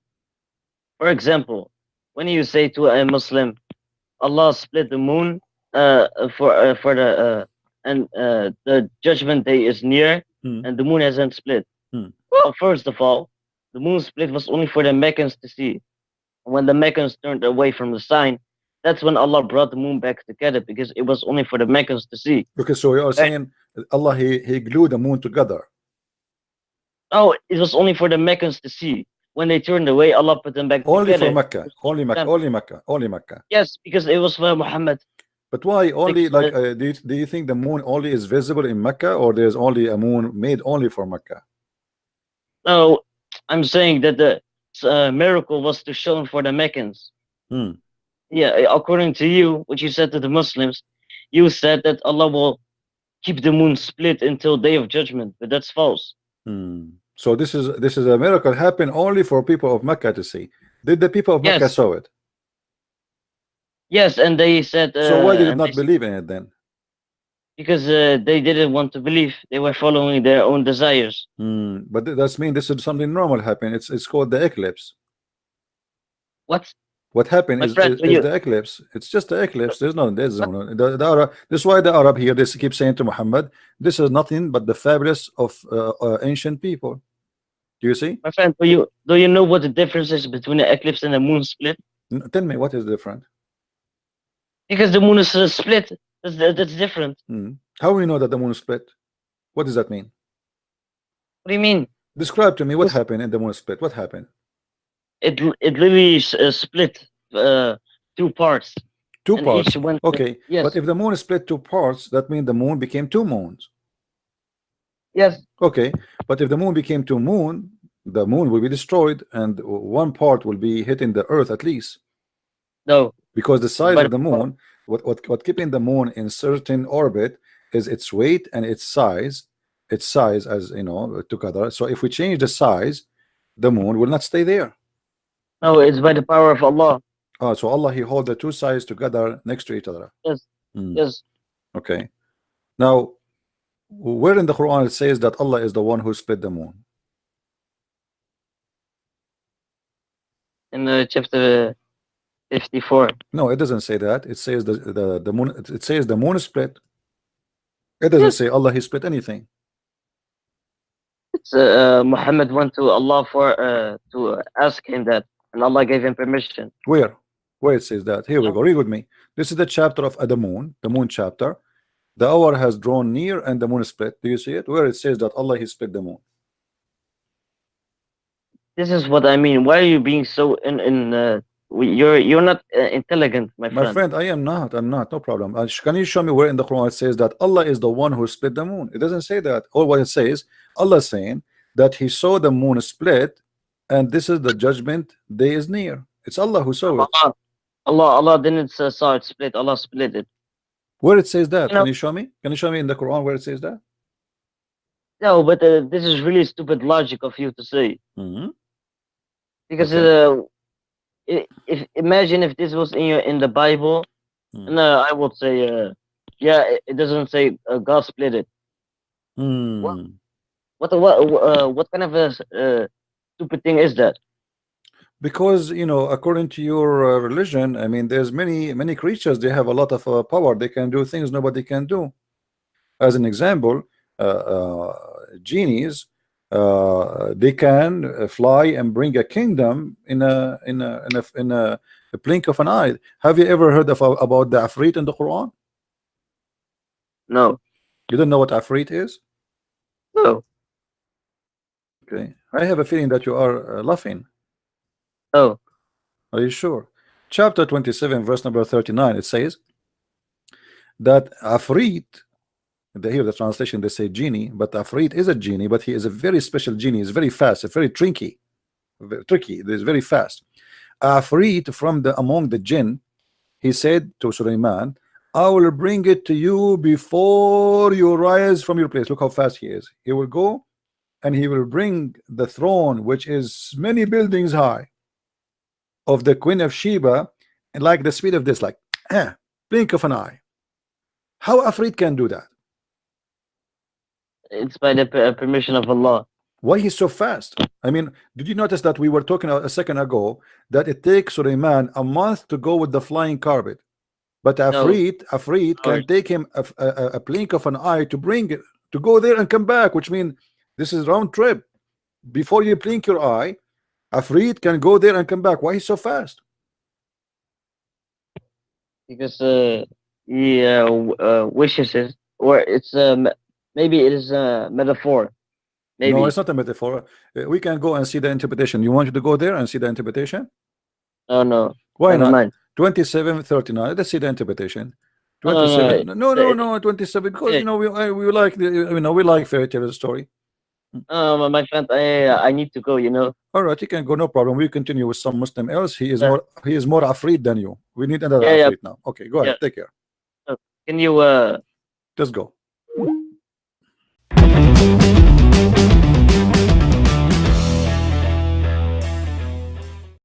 For example, when you say to a Muslim, Allah split the moon for the and the judgment day is near Hmm. and the moon hasn't split. Hmm. Well, first of all, the moon split was only for the Meccans to see. When the Meccans turned away from the sign, that's when Allah brought the moon back together because it was only for the Meccans to see. Okay, so you are Right? saying Allah, He glued the moon together. Oh, it was only for the Meccans to see. When they turned away, Allah put them back Only for together. Mecca. Only Mecca. Them. Only Mecca. Only Mecca. Yes, because it was for Muhammad. But why only Because, like do you think the moon only is visible in Mecca, or there's only a moon made only for Mecca? no, I'm saying that the miracle was to show for the Meccans. Hmm. Yeah, according to you, what you said to the Muslims, you said that Allah will keep the moon split until day of judgment, but that's false. Hmm. So this is a miracle happen only for people of Mecca to see. Did the people of Mecca Yes, saw it? yes, and they said, So why did it not believe in it then? because they didn't want to believe, they were following their own desires. Hmm. But that's mean this is something normal happen. It's called the eclipse. What, What happened my friend? For is you, the eclipse. It's just the eclipse. There's no the Arab. This is why the Arab here they keep saying to Muhammad, this is nothing but the fabulous of ancient people. Do you see? my friend, for you, do you know what the difference is between the eclipse and the moon split? Tell me what is different. Because the moon is split. That's different. How we know that the moon split? What does that mean? What do you mean? Describe to me what Yes. happened in the moon split. What happened? It literally split two parts, Two and each parts. went. Okay, but Yes. if the moon is split two parts, that means the moon became two moons. Yes. Okay, but if the moon became two moon, the moon will be destroyed, and one part will be hitting the Earth at least, No. because the It's size by of the the moon, what keeping the moon in certain orbit is its weight and its size, as you know, together. So if we change the size, the moon will not stay there. No. It's by the power of Allah. So Allah, He hold the two sides together next to each other. Yes. Hmm. Yes. Okay. Now, where in the Quran it says that Allah is the one who split the moon? In chapter 54. No, it doesn't say that. It says the moon. It says the moon split. It doesn't Yes. say Allah He split anything. It's Muhammad went to Allah for to ask him that, and Allah gave him permission. Where? Where it says that? Here we go. Read with me. This is the chapter of the moon chapter. The hour has drawn near and the moon split. Do you see it? Where it says that Allah He split the moon. This is what I mean. Why are you being so you're not intelligent, my My friend. friend, I am not. I'm not. No problem. Can you show me where in the Quran it says that Allah is the one who split the moon? It doesn't say that. Or what it says, Allah saying that He saw the moon split, and this is the judgment day is near. It's Allah who saw it. Allah didn't saw it split. Allah split it. Where it says that? You know, Can you show me? Can you show me in the Quran where it says that? no, but this is really stupid logic of you to say, because Okay. if imagine if this was in the Bible, and I would say yeah, it doesn't say God split it. What kind of a stupid thing is that? Because you know, according to your religion, I mean, there's many creatures. They have a lot of power. They can do things nobody can do. As an example, genies, they can fly and bring a kingdom in a blink of an eye. Have you ever heard of about the Afrit in the Quran? No. You don't know what Afrit is? No. Okay, I have a feeling that you are laughing. Oh. Are you sure? Chapter 27, verse number 39, it says that Afrit, here the translation they say genie, but Afrit is a genie, but he is a very special genie. He's very fast, it's very tricky. It's very fast. Afrit from among the jinn, he said to Sulaiman, I will bring it to you before you rise from your place. Look how fast he is. He will go and he will bring the throne, which is many buildings high, of the Queen of Sheba, and like the speed of this, like blink of an eye. How Afrit can do that? It's by the permission of Allah. Why he's so fast? I mean, did you notice that we were talking a second ago that it takes Sulaiman a month to go with the flying carpet, but Afrit can take him a blink of an eye to bring it, to go there and come back, which means this is round trip. Before you blink your eye, Afrit can go there and come back. Why he's so fast? Because he wishes it, or it's maybe it is a metaphor. Maybe. No, it's not a metaphor. We can go and see the interpretation. You want to go there and see the interpretation? Oh no. Why Never not? mind. 27:39. Let's see the interpretation. No, 27. No. 27. Because you know we like we like fairy tale story. My friend, I need to go. You know. All right, you can go. No problem. We continue with some Muslim else. He is more Afrit than you. We need another Afrit now. Okay, go ahead. Take care. Can you just go.